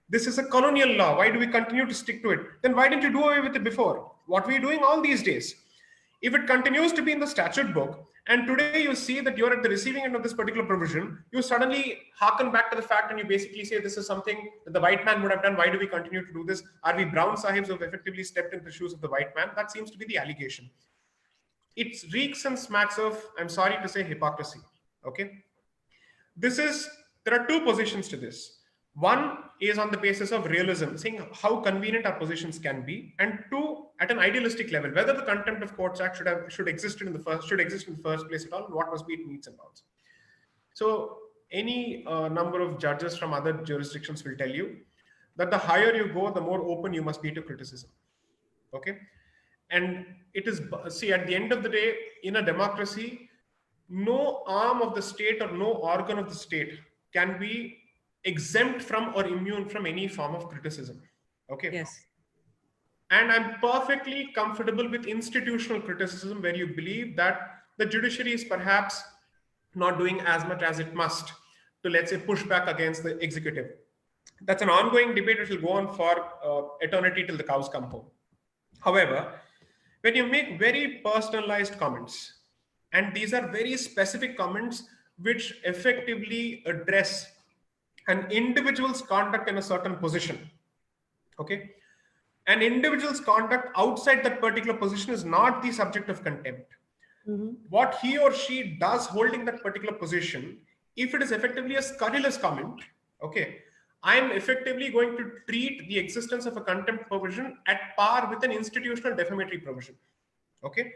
this is a colonial law. Why do we continue to stick to it? Then why didn't you do away with it before? What were you doing all these days? If it continues to be in the statute book, and today you see that you're at the receiving end of this particular provision, you suddenly harken back to the fact and you basically say this is something that the white man would have done. Why do we continue to do this? Are we brown sahibs who have effectively stepped into the shoes of the white man? That seems to be the allegation. It reeks and smacks of, I'm sorry to say, hypocrisy. Okay. There are two positions to this. One is on the basis of realism, saying how convenient our positions can be, and two, at an idealistic level, whether the Contempt of Courts Act should exist in the first place at all, and what must be its means and bounds. So any number of judges from other jurisdictions will tell you that the higher you go, the more open you must be to criticism. Okay. And it is, see, at the end of the day, in a democracy, no arm of the state or no organ of the state can be exempt from or immune from any form of criticism. Okay. Yes. And I'm perfectly comfortable with institutional criticism where you believe that the judiciary is perhaps not doing as much as it must to, let's say, push back against the executive. That's an ongoing debate which will go on for eternity till the cows come home. However, when you make very personalized comments, and these are very specific comments which effectively address an individual's conduct in a certain position, okay, an individual's conduct outside that particular position is not the subject of contempt. What he or she does holding that particular position, if it is effectively a scurrilous comment, okay, I am effectively going to treat the existence of a contempt provision at par with an institutional defamatory provision, okay,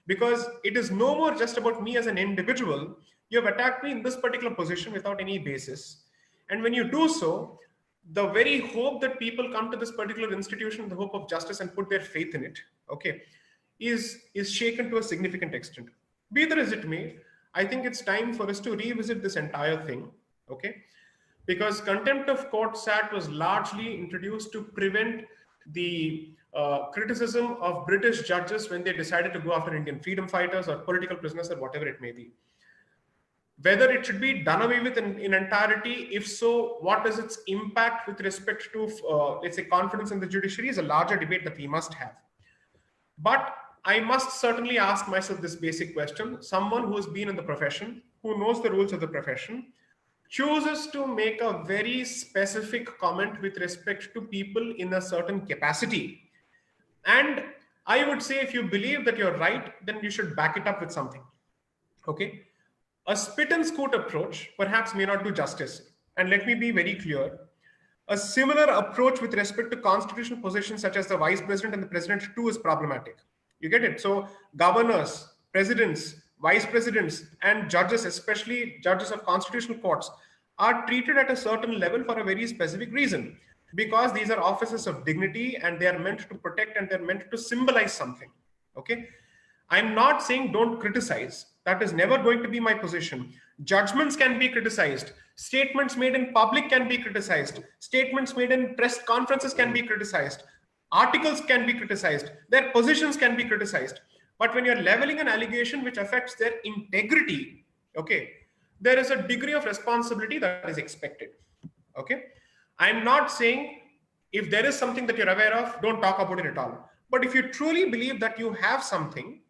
because it is no more just about me as an individual. You have attacked me in this particular position without any basis, and when you do so, the very hope that people come to this particular institution, the hope of justice, and put their faith in it, okay, is shaken to a significant extent. Be that as it may, I think it's time for us to revisit this entire thing, okay, because contempt of courts act was largely introduced to prevent the criticism of British judges when they decided to go after Indian freedom fighters or political prisoners or whatever it may be. Whether it should be done away with in entirety, if so, what is its impact with respect to, let's say, confidence in the judiciary is a larger debate that we must have. But I must certainly ask myself this basic question. Someone who has been in the profession, who knows the rules of the profession, chooses to make a very specific comment with respect to people in a certain capacity. And I would say, if you believe that you're right, then you should back it up with something, okay? A spit and scoot approach perhaps may not do justice. And let me be very clear. A similar approach with respect to constitutional positions such as the vice president and the president too is problematic. You get it? So governors, presidents, vice presidents, and judges, especially judges of constitutional courts, are treated at a certain level for a very specific reason, because these are offices of dignity and they are meant to protect and they're meant to symbolize something, okay? I'm not saying don't criticize. That is never going to be my position. Judgments can be criticized. Statements made in public can be criticized. Statements made in press conferences can be criticized. Articles can be criticized. Their positions can be criticized. But when you're leveling an allegation which affects their integrity, okay, there is a degree of responsibility that is expected, okay? I'm not saying if there is something that you're aware of, don't talk about it at all. But if you truly believe that you have something,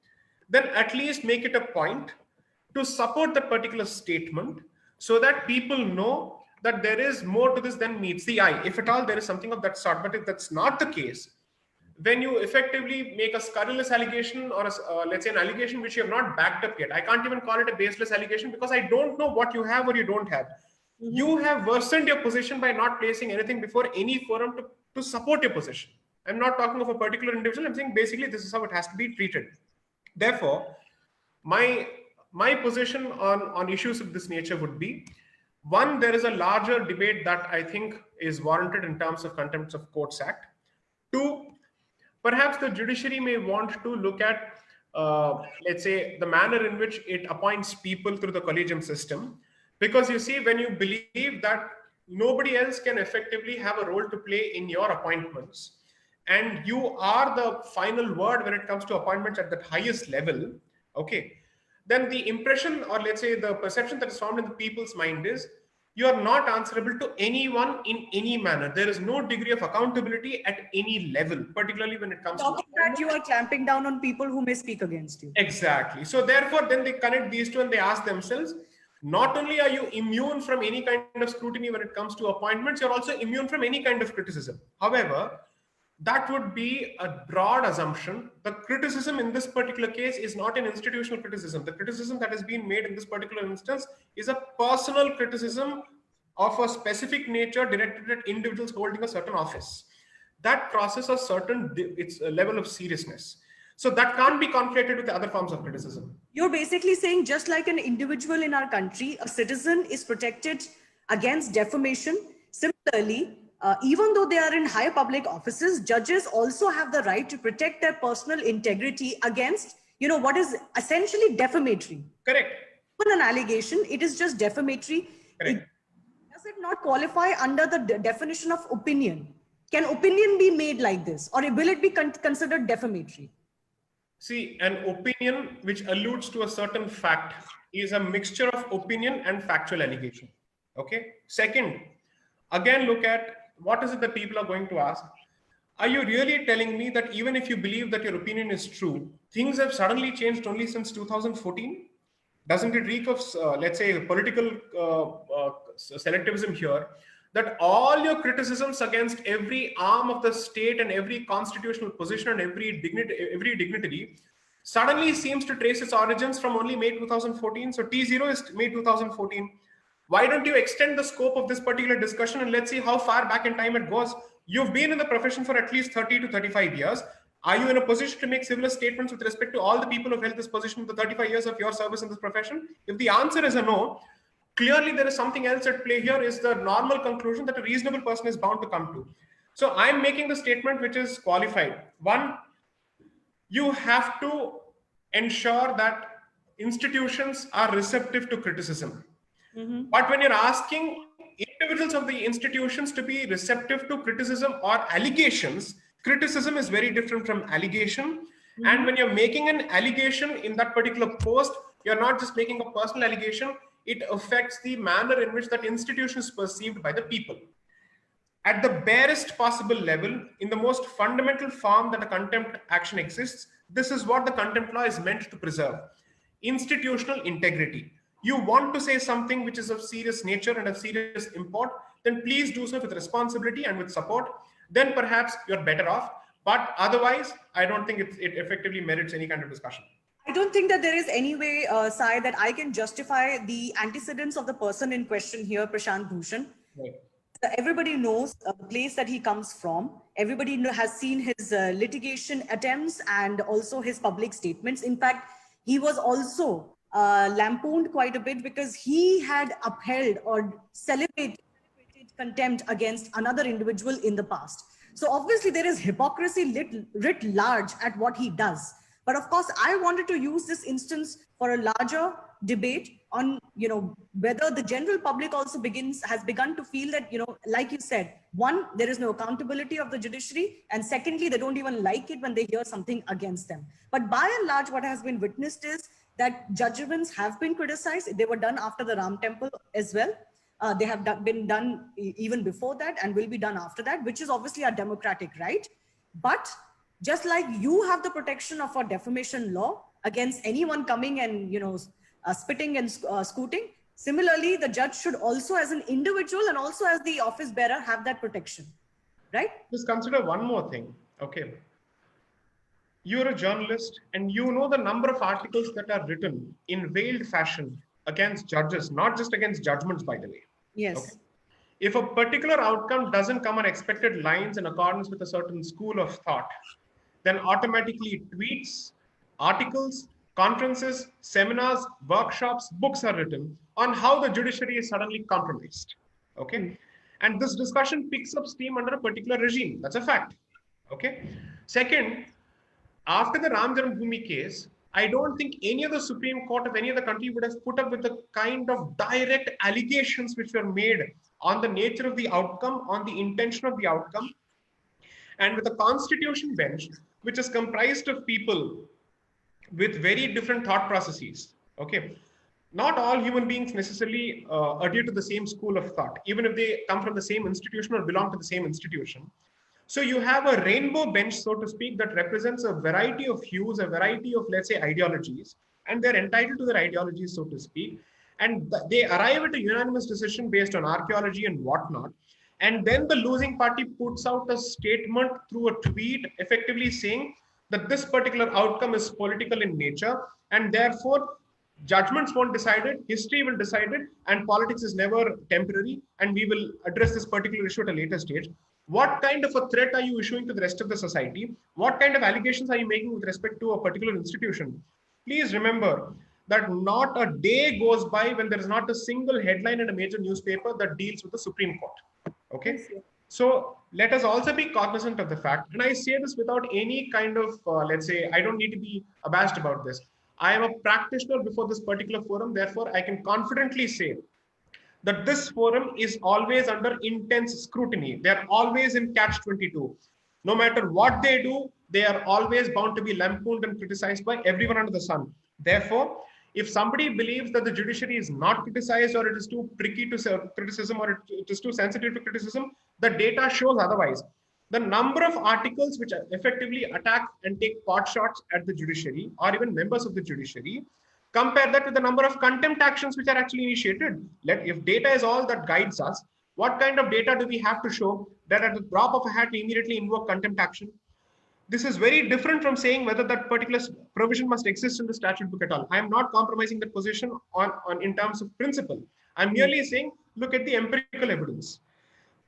then at least make it a point to support that particular statement so that people know that there is more to this than meets the eye, if at all there is something of that sort. But if that's not the case, when you effectively make a scurrilous allegation or let's say an allegation which you have not backed up yet, I can't even call it a baseless allegation because I don't know what you have or you don't have. You have worsened your position by not placing anything before any forum to support your position. I'm not talking of a particular individual. I'm saying basically this is how it has to be treated. Therefore, my position on issues of this nature would be, one, there is a larger debate that I think is warranted in terms of Contempt of Courts Act. Two, perhaps the judiciary may want to look at, let's say, the manner in which it appoints people through the collegium system. Because you see, when you believe that nobody else can effectively have a role to play in your appointments, and you are the final word when it comes to appointments at that highest level, okay, then the impression, or let's say the perception that is formed in the people's mind is you are not answerable to anyone in any manner. There is no degree of accountability at any level, particularly when it comes to that you are clamping down on people who may speak against you. Exactly. So therefore, then they connect these two and they ask themselves, not only are you immune from any kind of scrutiny when it comes to appointments, you're also immune from any kind of criticism. However, that would be a broad assumption. The criticism in this particular case is not an institutional criticism. The criticism that has been made in this particular instance is a personal criticism of a specific nature directed at individuals holding a certain office. That crosses a certain level of seriousness. So that can't be conflated with the other forms of criticism. You're basically saying just like an individual in our country, a citizen is protected against defamation. Similarly, even though they are in high public offices, judges also have the right to protect their personal integrity against, what is essentially defamatory. Correct. When an allegation, it is just defamatory. Does it not qualify under the definition of opinion? Can opinion be made like this, or will it be considered defamatory? See, an opinion which alludes to a certain fact is a mixture of opinion and factual allegation. Okay. Second, again, look at what is it that people are going to ask. Are you really telling me that even if you believe that your opinion is true, things have suddenly changed only since 2014? Doesn't it reek of, let's say, political selectivism here? That all your criticisms against every arm of the state and every constitutional position and every dignitary suddenly seems to trace its origins from only May 2014. So T0 is May 2014. Why don't you extend the scope of this particular discussion and let's see how far back in time it goes? You've been in the profession for at least 30 to 35 years. Are you in a position to make similar statements with respect to all the people who've held this position in the 35 years of your service in this profession? If the answer is a no, clearly there is something else at play here, is the normal conclusion that a reasonable person is bound to come to. So I'm making the statement which is qualified. One, you have to ensure that institutions are receptive to criticism. But when you're asking individuals of the institutions to be receptive to criticism or allegations, criticism is very different from allegation. And when you're making an allegation in that particular post, you're not just making a personal allegation, it affects the manner in which that institution is perceived by the people. At the barest possible level, in the most fundamental form that a contempt action exists, this is what the contempt law is meant to preserve: institutional integrity. You want to say something which is of serious nature and of serious import, then please do so with responsibility and with support. Then perhaps you're better off. But otherwise, I don't think it effectively merits any kind of discussion. I don't think that there is any way, Sai, that I can justify the antecedents of the person in question here, Prashant Bhushan. Right. Everybody knows the place that he comes from. Everybody has seen his litigation attempts and also his public statements. In fact, he was also lampooned quite a bit because he had upheld or celebrated contempt against another individual in the past. So obviously there is hypocrisy writ large at what he does. But of course, I wanted to use this instance for a larger debate on, whether the general public also has begun to feel that, like you said, one, there is no accountability of the judiciary. And secondly, they don't even like it when they hear something against them. But by and large, what has been witnessed is that judgments have been criticized. They were done after the Ram Temple as well. They have been done even before that and will be done after that, which is obviously a democratic right. But just like you have the protection of a defamation law against anyone coming and, spitting and scooting, similarly, the judge should also, as an individual and also as the office bearer, have that protection, right? Just consider one more thing, okay? You're a journalist and you know the number of articles that are written in veiled fashion against judges, not just against judgments, by the way. Yes. Okay? If a particular outcome doesn't come on expected lines in accordance with a certain school of thought, then automatically tweets, articles, conferences, seminars, workshops, books are written on how the judiciary is suddenly compromised. Okay. And this discussion picks up steam under a particular regime. That's a fact. Okay. Second, after the Ram Janmabhoomi case, I don't think any other Supreme Court of any other country would have put up with the kind of direct allegations which were made on the nature of the outcome, on the intention of the outcome, and with a constitution bench which is comprised of people with very different thought processes. Okay, not all human beings necessarily adhere to the same school of thought, even if they come from the same institution or belong to the same institution. So you have a rainbow bench, so to speak, that represents a variety of hues, a variety of, let's say, ideologies, and they're entitled to their ideologies, so to speak. And they arrive at a unanimous decision based on archaeology and whatnot. And then the losing party puts out a statement through a tweet, effectively saying that this particular outcome is political in nature, and therefore judgments won't decide it, history will decide it, and politics is never temporary, and we will address this particular issue at a later stage. What kind of a threat are you issuing to the rest of the society? What kind of allegations are you making with respect to a particular institution? Please remember that not a day goes by when there is not a single headline in a major newspaper that deals with the Supreme Court. Okay. So let us also be cognizant of the fact, and I say this without any kind of, let's say, I don't need to be abashed about this. I am a practitioner before this particular forum. Therefore, I can confidently say that this forum is always under intense scrutiny. They're always in catch-22. No matter what they do, they are always bound to be lampooned and criticized by everyone under the sun. Therefore, if somebody believes that the judiciary is not criticized, or it is too tricky to criticism, or it is too sensitive to criticism, the data shows otherwise. The number of articles which effectively attack and take pot shots at the judiciary or even members of the judiciary, compare that with the number of contempt actions which are actually initiated. If data is all that guides us, what kind of data do we have to show that at the drop of a hat we immediately invoke contempt action? This is very different from saying whether that particular provision must exist in the statute book at all. I am not compromising that position on in terms of principle. I'm merely saying, look at the empirical evidence.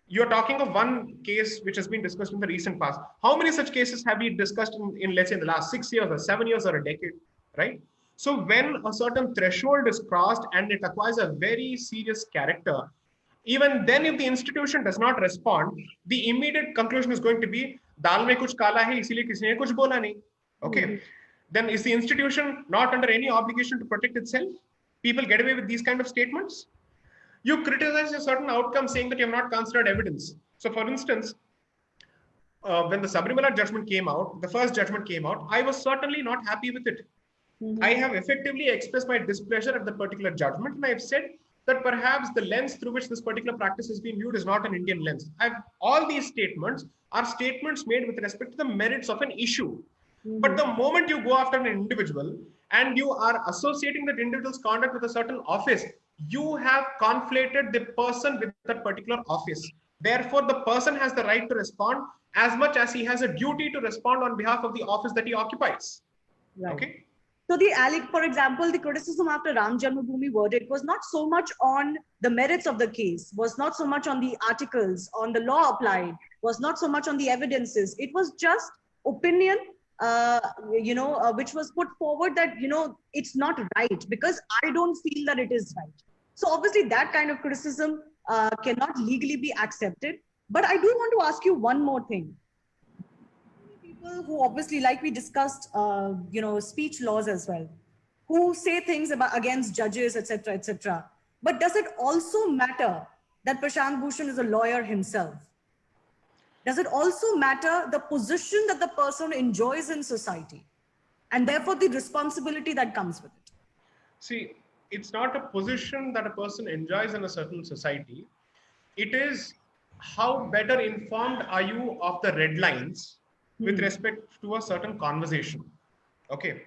You're talking of one case which has been discussed in the recent past. How many such cases have we discussed in let's say, in the last 6 years or 7 years or a decade, right? So when a certain threshold is crossed and it acquires a very serious character, even then, if the institution does not respond, the immediate conclusion is going to be, "Dal mein kuch kala hai, isliye kisi ne kuch bola nahi." Okay. Then is the institution not under any obligation to protect itself? People get away with these kind of statements. You criticize a certain outcome saying that you have not considered evidence. So for instance, when the Sabarimala judgment came out, the first judgment came out, I was certainly not happy with it. I have effectively expressed my displeasure at the particular judgment, and I have said that perhaps the lens through which this particular practice is being viewed is not an Indian lens. All these statements are statements made with respect to the merits of an issue. But the moment you go after an individual and you are associating that individual's conduct with a certain office, you have conflated the person with that particular office. Therefore, the person has the right to respond as much as he has a duty to respond on behalf of the office that he occupies. Right. Okay. So for example, the criticism after Ram Janmabhoomi verdict was not so much on the merits of the case, was not so much on the articles, on the law applied, was not so much on the evidences. It was just opinion, which was put forward that, it's not right because I don't feel that it is right. So obviously that kind of criticism cannot legally be accepted. But I do want to ask you one more thing. People who obviously, like we discussed, speech laws as well, who say things against judges, etc., etc. But does it also matter that Prashant Bhushan is a lawyer himself? Does it also matter the position that the person enjoys in society, and therefore the responsibility that comes with it? See, it's not a position that a person enjoys in a certain society. It is how better informed are you of the red lines with respect to a certain conversation. Okay.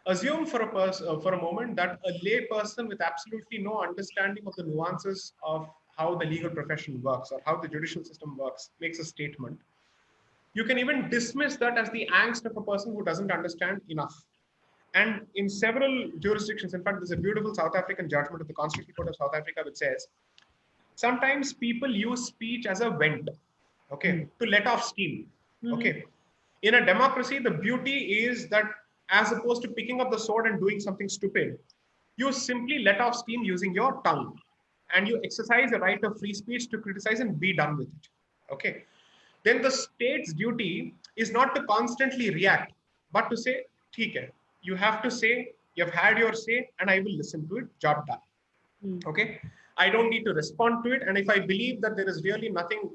Assume for a moment that a lay person with absolutely no understanding of the nuances of how the legal profession works or how the judicial system works makes a statement. You can even dismiss that as the angst of a person who doesn't understand enough. And in several jurisdictions, in fact, there's a beautiful South African judgment of the Constitutional Court of South Africa which says, sometimes people use speech as a vent, okay, to let off steam. Okay. In a democracy, the beauty is that as opposed to picking up the sword and doing something stupid, you simply let off steam using your tongue and you exercise the right of free speech to criticize and be done with it. Okay. Then the state's duty is not to constantly react, but to say, "Theek hai." You have to say, "You've had your say and I will listen to it, job done." Okay. I don't need to respond to it. And if I believe that there is really nothing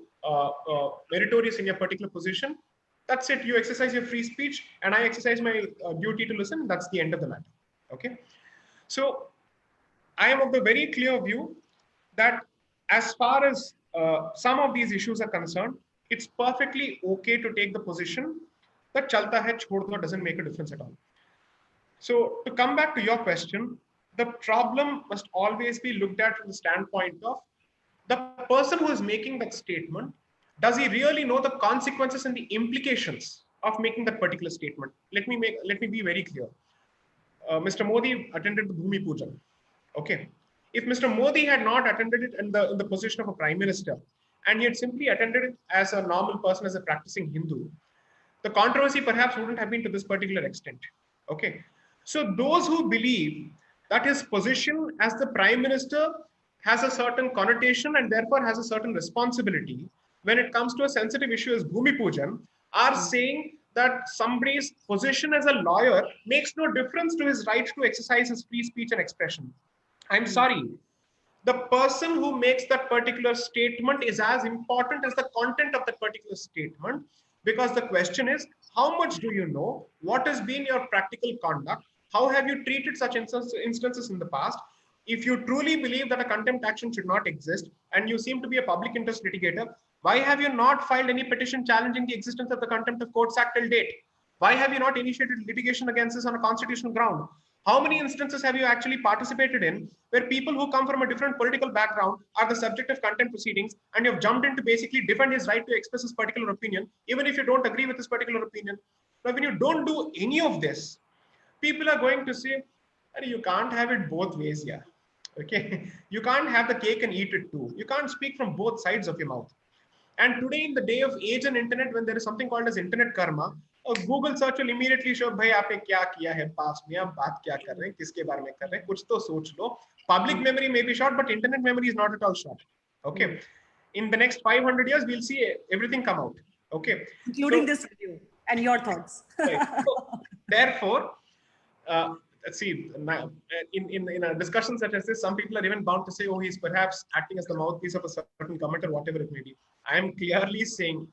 meritorious in your particular position, that's it. You exercise your free speech and I exercise my duty to listen. That's the end of the matter. Okay. So I am of the very clear view that as far as some of these issues are concerned, it's perfectly okay to take the position that chalta hai chhod do doesn't make a difference at all. So to come back to your question, the problem must always be looked at from the standpoint of the person who is making that statement. Does he really know the consequences and the implications of making that particular statement? Let me be very clear. Mr. Modi attended the Bhumi Pujan. Okay. If Mr. Modi had not attended it in the position of a prime minister, and he had simply attended it as a normal person, as a practicing Hindu, the controversy perhaps wouldn't have been to this particular extent. Okay. So those who believe that his position as the prime minister has a certain connotation and therefore has a certain responsibility when it comes to a sensitive issue as Bhumi Pujan are saying that somebody's position as a lawyer makes no difference to his right to exercise his free speech and expression. I'm sorry. The person who makes that particular statement is as important as the content of that particular statement. Because the question is, how much do you know? What has been your practical conduct? How have you treated such instances in the past? If you truly believe that a contempt action should not exist and you seem to be a public interest litigator, why have you not filed any petition challenging the existence of the Contempt of Courts Act till date? Why have you not initiated litigation against this on a constitutional ground? How many instances have you actually participated in where people who come from a different political background are the subject of contempt proceedings and you've jumped in to basically defend his right to express his particular opinion, even if you don't agree with his particular opinion? Now, when you don't do any of this, people are going to say, you can't have it both ways, yeah. Okay, you can't have the cake and eat it too. You can't speak from both sides of your mouth. And today, in the day of age and internet, when there is something called as internet karma, a Google search will immediately show, भाई आपने क्या किया है past में, आप बात क्या कर रहे हैं, किसके बारे में कर रहे हैं, कुछ तो सोच लो. Public memory may be short, but internet memory is not at all short. Okay, in the next 500 years, we'll see everything come out. Okay, including this video and your thoughts. Right. So, therefore, let's see, in a discussion such as this, some people are even bound to say, oh, he's perhaps acting as the mouthpiece of a certain comment or whatever it may be. I am clearly saying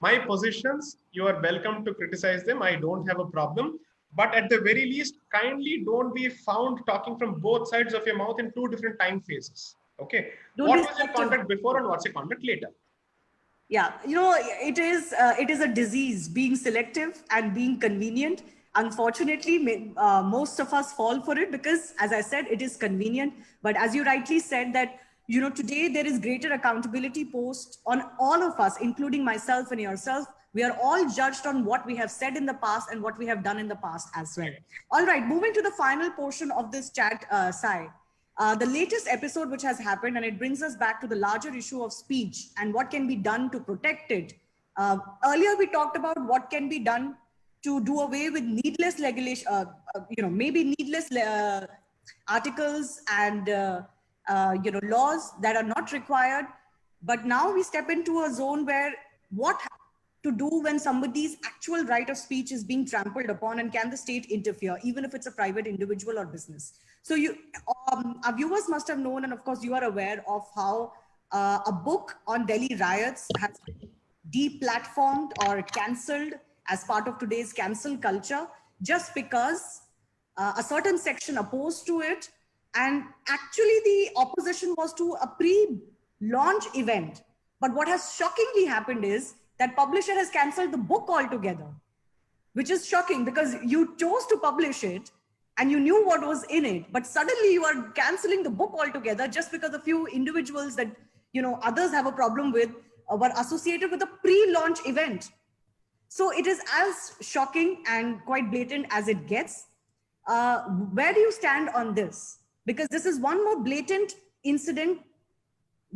my positions, you are welcome to criticize them. I don't have a problem. But at the very least, kindly don't be found talking from both sides of your mouth in two different time phases. Okay. What was your conduct before and what's your conduct later? Yeah, you know, it is a disease, being selective and being convenient. Unfortunately, most of us fall for it because, as I said, it is convenient. But as you rightly said that, you know, today there is greater accountability post on all of us, including myself and yourself. We are all judged on what we have said in the past and what we have done in the past as well. All right, moving to the final portion of this chat, Sai. The latest episode which has happened, and it brings us back to the larger issue of speech and what can be done to protect it. Earlier, we talked about what can be done to do away with needless regulation, maybe needless articles and laws that are not required. But now we step into a zone where what to do when somebody's actual right of speech is being trampled upon, and can the state interfere, even if it's a private individual or business? So our viewers must have known, and of course you are aware of how a book on Delhi riots has been deplatformed or cancelled as part of today's cancel culture, just because a certain section opposed to it. And actually the opposition was to a pre-launch event. But what has shockingly happened is that publisher has cancelled the book altogether, which is shocking because you chose to publish it and you knew what was in it, but suddenly you are cancelling the book altogether just because a few individuals that, you know, others have a problem with were associated with a pre-launch event. So it is as shocking and quite blatant as it gets. Where do you stand on this? Because this is one more blatant incident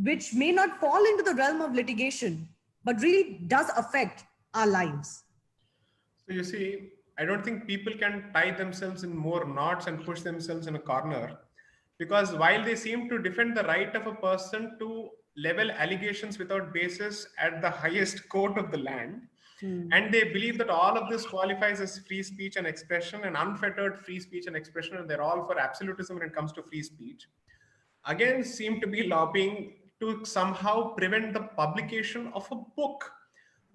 which may not fall into the realm of litigation, but really does affect our lives. So you see, I don't think people can tie themselves in more knots and push themselves in a corner, because while they seem to defend the right of a person to level allegations without basis at the highest court of the land, and they believe that all of this qualifies as free speech and expression and unfettered free speech and expression, and they're all for absolutism when it comes to free speech, again seem to be lobbying to somehow prevent the publication of a book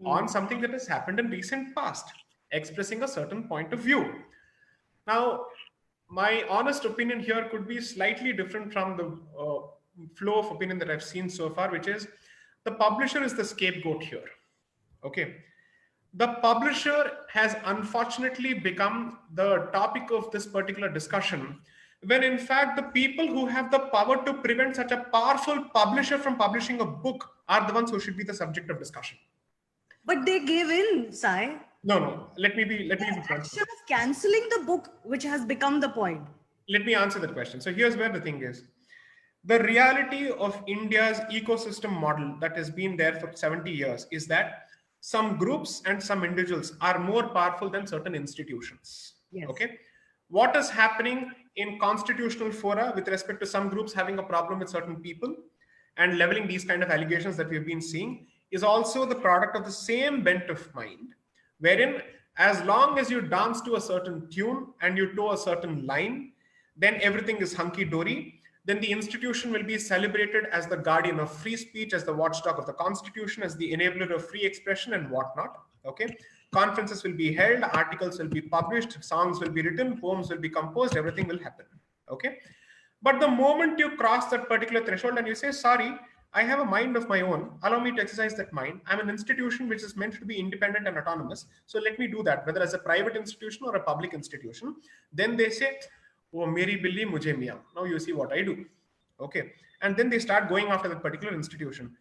on something that has happened in recent past, expressing a certain point of view. Now, my honest opinion here could be slightly different from the flow of opinion that I've seen so far, which is the publisher is the scapegoat here. Okay. The publisher has unfortunately become the topic of this particular discussion, when in fact the people who have the power to prevent such a powerful publisher from publishing a book are the ones who should be the subject of discussion. But they gave in, Sai. No. Let me be action of cancelling the book, which has become the point. Let me answer that question. So here's where the thing is. The reality of India's ecosystem model that has been there for 70 years is that some groups and some individuals are more powerful than certain institutions. Yes. Okay. What is happening in constitutional fora with respect to some groups having a problem with certain people and leveling these kind of allegations that we've been seeing is also the product of the same bent of mind, wherein as long as you dance to a certain tune and you toe a certain line, then everything is hunky-dory. then the institution will be celebrated as the guardian of free speech, as the watchdog of the constitution, as the enabler of free expression and whatnot. Okay. Conferences will be held, articles will be published, songs will be written, poems will be composed, everything will happen. Okay. But the moment you cross that particular threshold and you say, sorry, I have a mind of my own, allow me to exercise that mind. I'm an institution which is meant to be independent and autonomous. So let me do that, whether as a private institution or a public institution. Then they say, oh, meri billi mujhe miyan. Now you see what I do. Okay. And then they start going after that particular institution.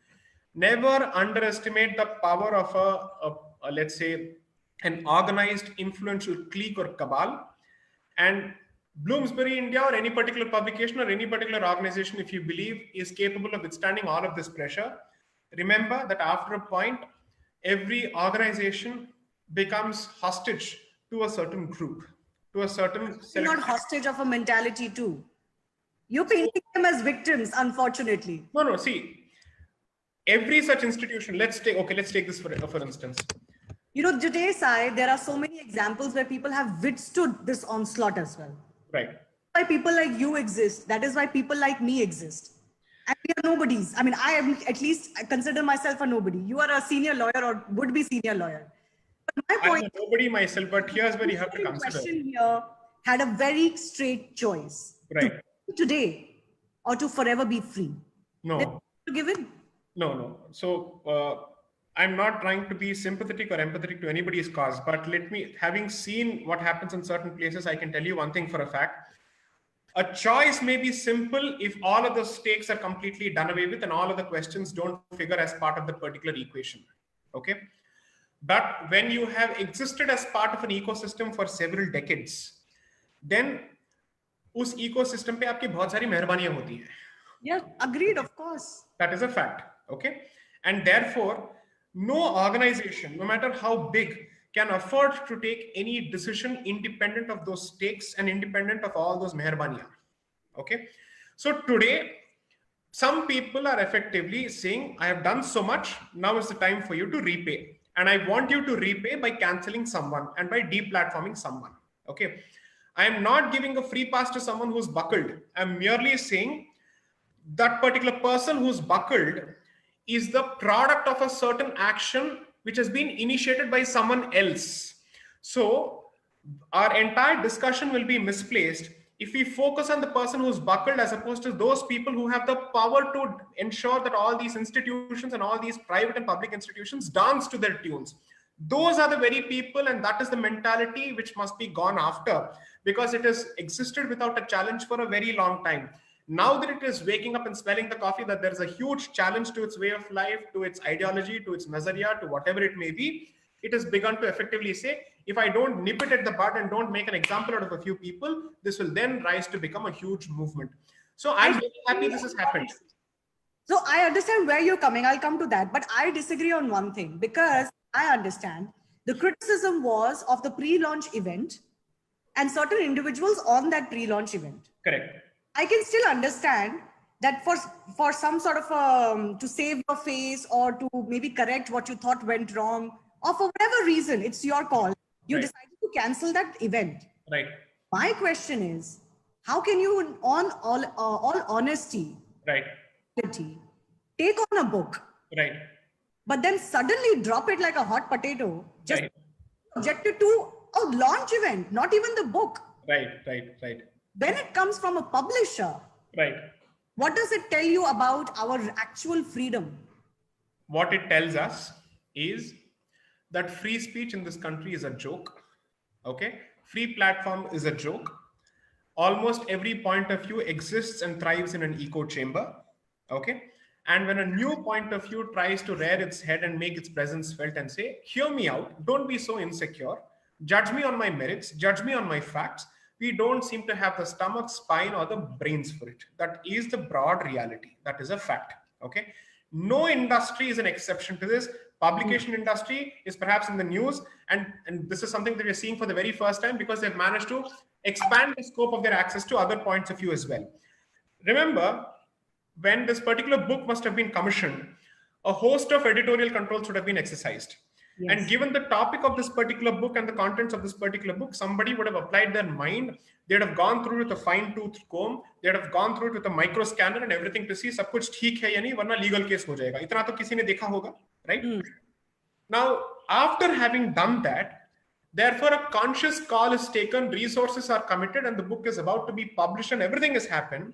Never underestimate the power of a let's say, an organized influential clique or cabal. And Bloomsbury India or any particular publication or any particular organization, if you believe is capable of withstanding all of this pressure, remember that after a point, every organization becomes hostage to a certain group, to a certain... You're not hostage of a mentality too. You're painting them as victims, unfortunately. No, see, every such institution, let's take this for instance. You know, today, Sai, there are so many examples where people have withstood this onslaught as well. Right. Why people like you exist. That is why people like me exist. And we are nobodies. I mean, I am, at least I consider myself a nobody. You are a senior lawyer or would be senior lawyer. But my point, I'm a nobody myself, but here's where you have to consider. The question here had a very straight choice. Right. Today or to forever be free. No. To give in. No. So I'm not trying to be sympathetic or empathetic to anybody's cause, but having seen what happens in certain places, I can tell you one thing for a fact. A choice may be simple if all of the stakes are completely done away with and all of the questions don't figure as part of the particular equation. Okay. But when you have existed as part of an ecosystem for several decades, then उस ecosystem पे आपकी बहुत सारी मेहरबानियां होती हैं. Yeah, agreed, of course. That is a fact. Okay. And therefore, no organization, no matter how big, can afford to take any decision independent of those stakes and independent of all those meherbaniya. Okay. So today, some people are effectively saying, I have done so much. Now is the time for you to repay. And I want you to repay by canceling someone and by deplatforming someone. Okay. I am not giving a free pass to someone who's buckled. I'm merely saying that particular person who's buckled is the product of a certain action which has been initiated by someone else. So our entire discussion will be misplaced if we focus on the person who's buckled as opposed to those people who have the power to ensure that all these institutions and all these private and public institutions dance to their tunes. Those are the very people, and that is the mentality which must be gone after, because it has existed without a challenge for a very long time. Now that it is waking up and smelling the coffee, that there's a huge challenge to its way of life, to its ideology, to its nazariya, to whatever it may be, it has begun to effectively say, if I don't nip it at the bud and don't make an example out of a few people, this will then rise to become a huge movement. So I'm very happy this has happened. So I understand where you're coming. I'll come to that. But I disagree on one thing, because I understand the criticism was of the pre-launch event and certain individuals on that pre-launch event. Correct. I can still understand that for some sort of to save your face or to maybe correct what you thought went wrong, or for whatever reason, it's your call. You decided to cancel that event. Right. My question is, how can you, on all honesty, right, take on a book, right, but then suddenly drop it like a hot potato, just right, subjected to a launch event, not even the book. Right. When it comes from a publisher, right, what does it tell you about our actual freedom? What it tells us is that free speech in this country is a joke. Okay. Free platform is a joke. Almost every point of view exists and thrives in an echo chamber. Okay. And when a new point of view tries to rear its head and make its presence felt and say, hear me out, don't be so insecure, judge me on my merits, judge me on my facts, we don't seem to have the stomach, spine, or the brains for it. That is the broad reality. That is a fact. Okay. No industry is an exception to this. Publication industry is perhaps in the news, and this is something that we're seeing for the very first time because they've managed to expand the scope of their access to other points of view as well. Remember, when this particular book must have been commissioned, a host of editorial controls would have been exercised. And given the topic of this particular book and the contents of this particular book, somebody would have applied their mind. They'd have gone through it with a fine-tooth comb. They'd have gone through it with a micro scanner and everything to see सब कुछ ठीक है या नहीं, वरना legal case हो जाएगा. इतना तो किसी ने देखा होगा, right? Now, after having done that, therefore a conscious call is taken, resources are committed, and the book is about to be published and everything has happened.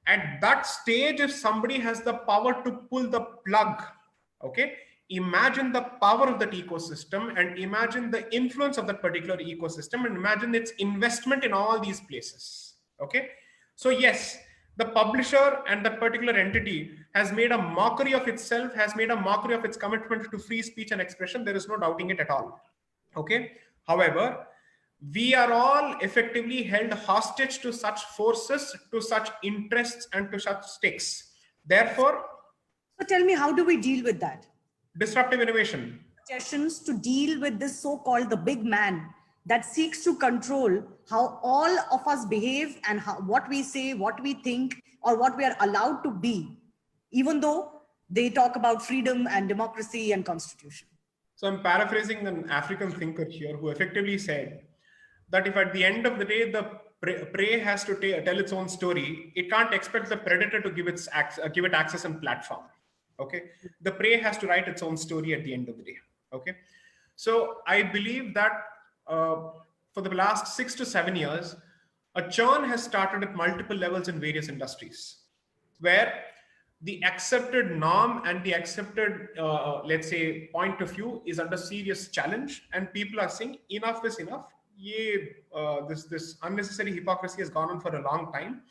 At that stage, if somebody has the power to pull the plug, okay, imagine the power of that ecosystem and imagine the influence of that particular ecosystem and imagine its investment in all these places. Okay. So yes, the publisher and that particular entity has made a mockery of itself, has made a mockery of its commitment to free speech and expression. There is no doubting it at all. Okay. However, we are all effectively held hostage to such forces, to such interests, and to such stakes. Therefore, so tell me, how do we deal with that? Disruptive innovation. Suggestions to deal with this so-called the big man that seeks to control how all of us behave and how, what we say, what we think, or what we are allowed to be, even though they talk about freedom and democracy and constitution. So I'm paraphrasing an African thinker here who effectively said that if at the end of the day, the prey has to tell its own story, it can't expect the predator to give it access and platform. Okay, the prey has to write its own story at the end of the day. Okay, so I believe that for the last 6 to 7 years, a churn has started at multiple levels in various industries, where the accepted norm and the accepted, let's say, point of view is under serious challenge, and people are saying enough is enough. This unnecessary hypocrisy has gone on for a long time.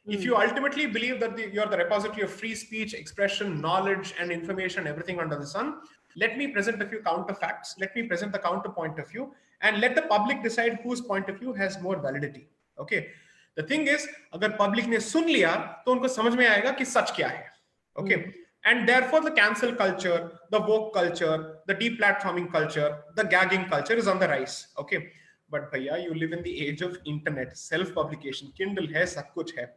If you ultimately believe that you're the repository of free speech, expression, knowledge, and information, everything under the sun, let me present a few counterfacts. Let me present the counterpoint of view, and let the public decide whose point of view has more validity. Okay. The thing is, अगर public ने सुन लिया, तो उनको समझ में आएगा कि सच क्या है. Okay. And therefore, the cancel culture, the woke culture, the deplatforming culture, the gagging culture is on the rise. Okay. But bhaiya, you live in the age of internet, self-publication, Kindle hai, sab kuch hai.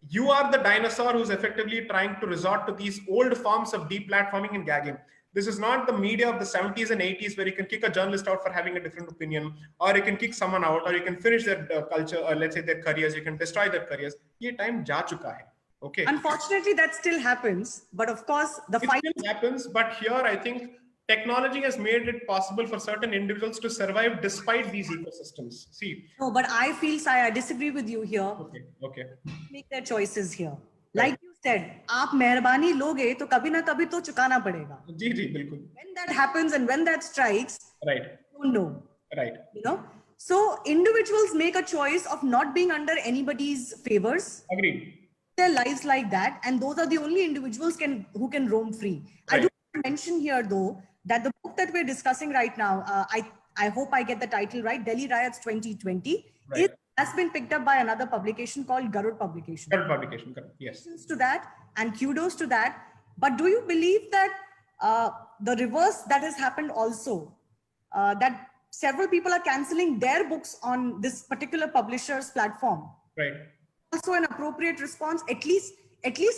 You are the dinosaur who's effectively trying to resort to these old forms of deplatforming and gagging. This is not the media of the 70s and 80s where you can kick a journalist out for having a different opinion, or you can kick someone out, or you can finish their culture, or let's say their careers, you can destroy their careers. Ye time ja chuka hai. Okay. Unfortunately, that still happens. But of course, the fight still happens. But here, I think technology has made it possible for certain individuals to survive despite these ecosystems. See. No, but I feel, Sai, I disagree with you here. Okay. Okay. Make their choices here. Like you said, आप मेहरबानी लोगे तो कभी ना कभी तो चुकाना पड़ेगा. जी जी बिल्कुल. When that happens and when that strikes, right, you don't know. Right. You know. So individuals make a choice of not being under anybody's favors. Agreed. Their lives like that, and those are the only individuals who can roam free. Right. I do mention here though that the book that we're discussing right now, I hope I get the title right, Delhi Riots 2020, right, it has been picked up by another publication called Garud Publication. Garud Publication, correct. Yes. To that, and kudos to that. But do you believe that the reverse that has happened also, that several people are canceling their books on this particular publisher's platform? Right. Also an appropriate response, at least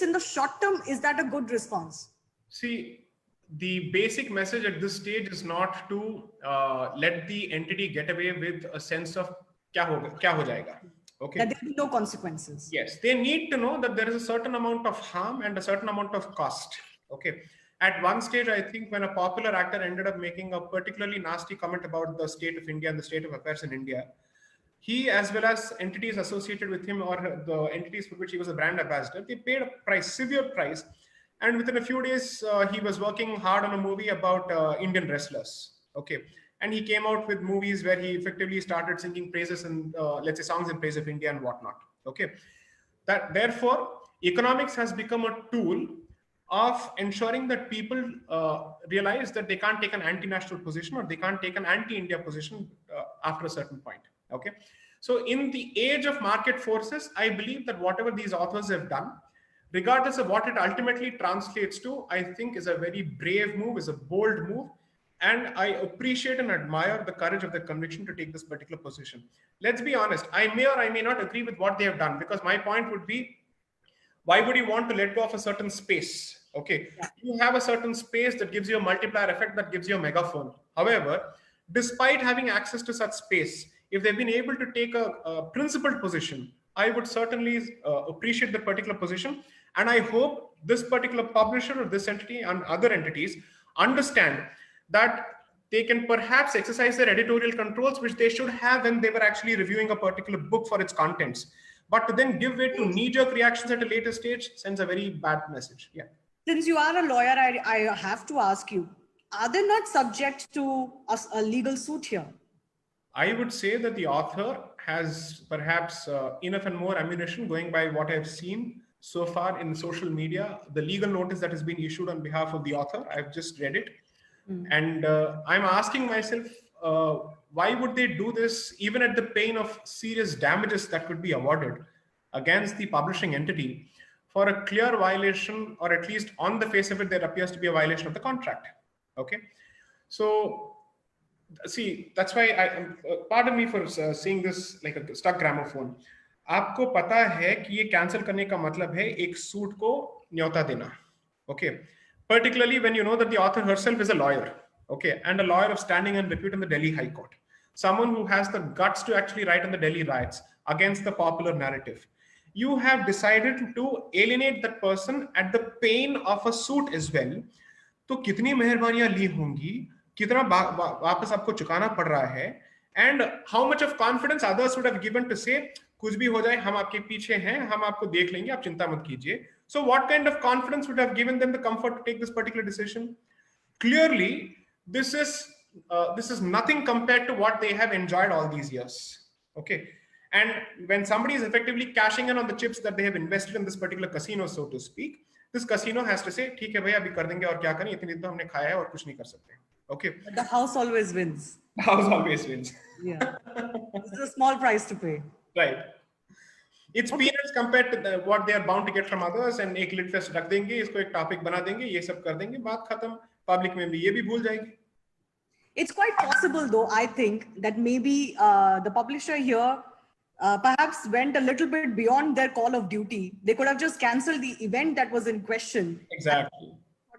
in the short term, is that a good response? See, the basic message at this stage is not to let the entity get away with a sense of kya ho jayega. Okay. That there will be no consequences. Yes, they need to know that there is a certain amount of harm and a certain amount of cost. Okay. At one stage, I think when a popular actor ended up making a particularly nasty comment about the state of India and the state of affairs in India, he, as well as entities associated with him or the entities for which he was a brand ambassador, they paid a price, severe price. And within a few days, he was working hard on a movie about Indian wrestlers. Okay. And he came out with movies where he effectively started singing praises and let's say songs in praise of India and whatnot. Okay. That therefore, economics has become a tool of ensuring that people realize that they can't take an anti-national position or they can't take an anti-India position after a certain point. Okay. So in the age of market forces, I believe that whatever these authors have done, regardless of what it ultimately translates to, I think is a very brave move, is a bold move. And I appreciate and admire the courage of the conviction to take this particular position. Let's be honest, I may or I may not agree with what they have done, because my point would be, why would you want to let go of a certain space? Okay, Yeah. you have a certain space that gives you a multiplier effect, that gives you a megaphone. However, despite having access to such space, if they've been able to take a principled position, I would certainly appreciate that particular position. And I hope this particular publisher or this entity and other entities understand that they can perhaps exercise their editorial controls, which they should have when they were actually reviewing a particular book for its contents. But to then give way to knee-jerk reactions at a later stage sends a very bad message. Yeah. Since you are a lawyer, I have to ask you, are they not subject to a legal suit here? I would say that the author has perhaps enough and more ammunition going by what I've seen so far in social media. The legal notice that has been issued on behalf of the author, I've just read it. And I'm asking myself, why would they do this even at the pain of serious damages that could be awarded against the publishing entity for a clear violation, or at least on the face of it, there appears to be a violation of the contract. Okay. So, see, that's why pardon me for seeing this like a stuck gramophone. आपको पता है कि ये cancel करने का मतलब है एक सूट को न्योता देना. Okay. Particularly when you know that the author herself is a lawyer. Okay. And a lawyer of standing and repute in the Delhi High Court. Someone who has the guts to actually write on the Delhi riots against the popular narrative. You have decided to alienate that person at the pain of a suit as well. तो कितनी मेहरबानियां ली होंगी, कितना वापस आपको चुकाना पड़ रहा है, and how much of confidence others would have given to say कुछ भी हो जाए हम आपके पीछे हैं, हम आपको देख लेंगे, आप चिंता मत कीजिए. So what kind of confidence would have given them the comfort to take this particular decision? Clearly, this is nothing compared to what they have enjoyed all these years. Okay. And when somebody is effectively cashing in on the chips that they have invested in this particular casino, so to speak, this casino has to say, ठीक है भैया अभी कर देंगे और क्या करें, इतनी तो हमने खाया है और कुछ नहीं कर सकते. Okay. But the house always wins. The house always wins. Yeah. This is a small price to pay. Right. It's peanuts compared to what they are bound to get from others. And एक lit fest रख देंगे, इसको एक topic बना देंगे, ये सब कर देंगे, बात खत्म. Public में भी ये भी भूल जाएगी. It's quite possible, though, I think, that maybe the publisher here perhaps went a little bit beyond their call of duty. They could have just cancelled the event that was in question. Exactly.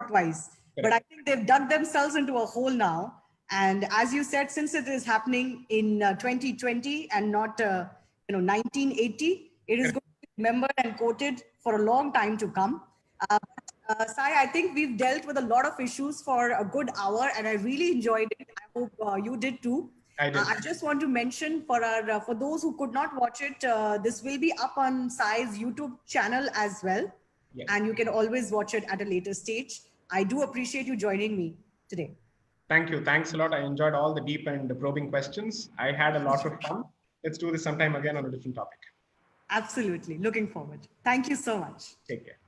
Twice. Correct. But I think they've dug themselves into a hole now. And as you said, since it is happening in 2020 and not 1980, it is going to be remembered and quoted for a long time to come. Sai, I think we've dealt with a lot of issues for a good hour, and I really enjoyed it. I hope you did too. I did. I just want to mention for those who could not watch it, this will be up on Sai's YouTube channel as well. Yes. And you can always watch it at a later stage. I do appreciate you joining me today. Thank you. Thanks a lot. I enjoyed all the deep and probing questions. I had a lot of fun. Let's do this sometime again on a different topic. Absolutely. Looking forward. Thank you so much. Take care.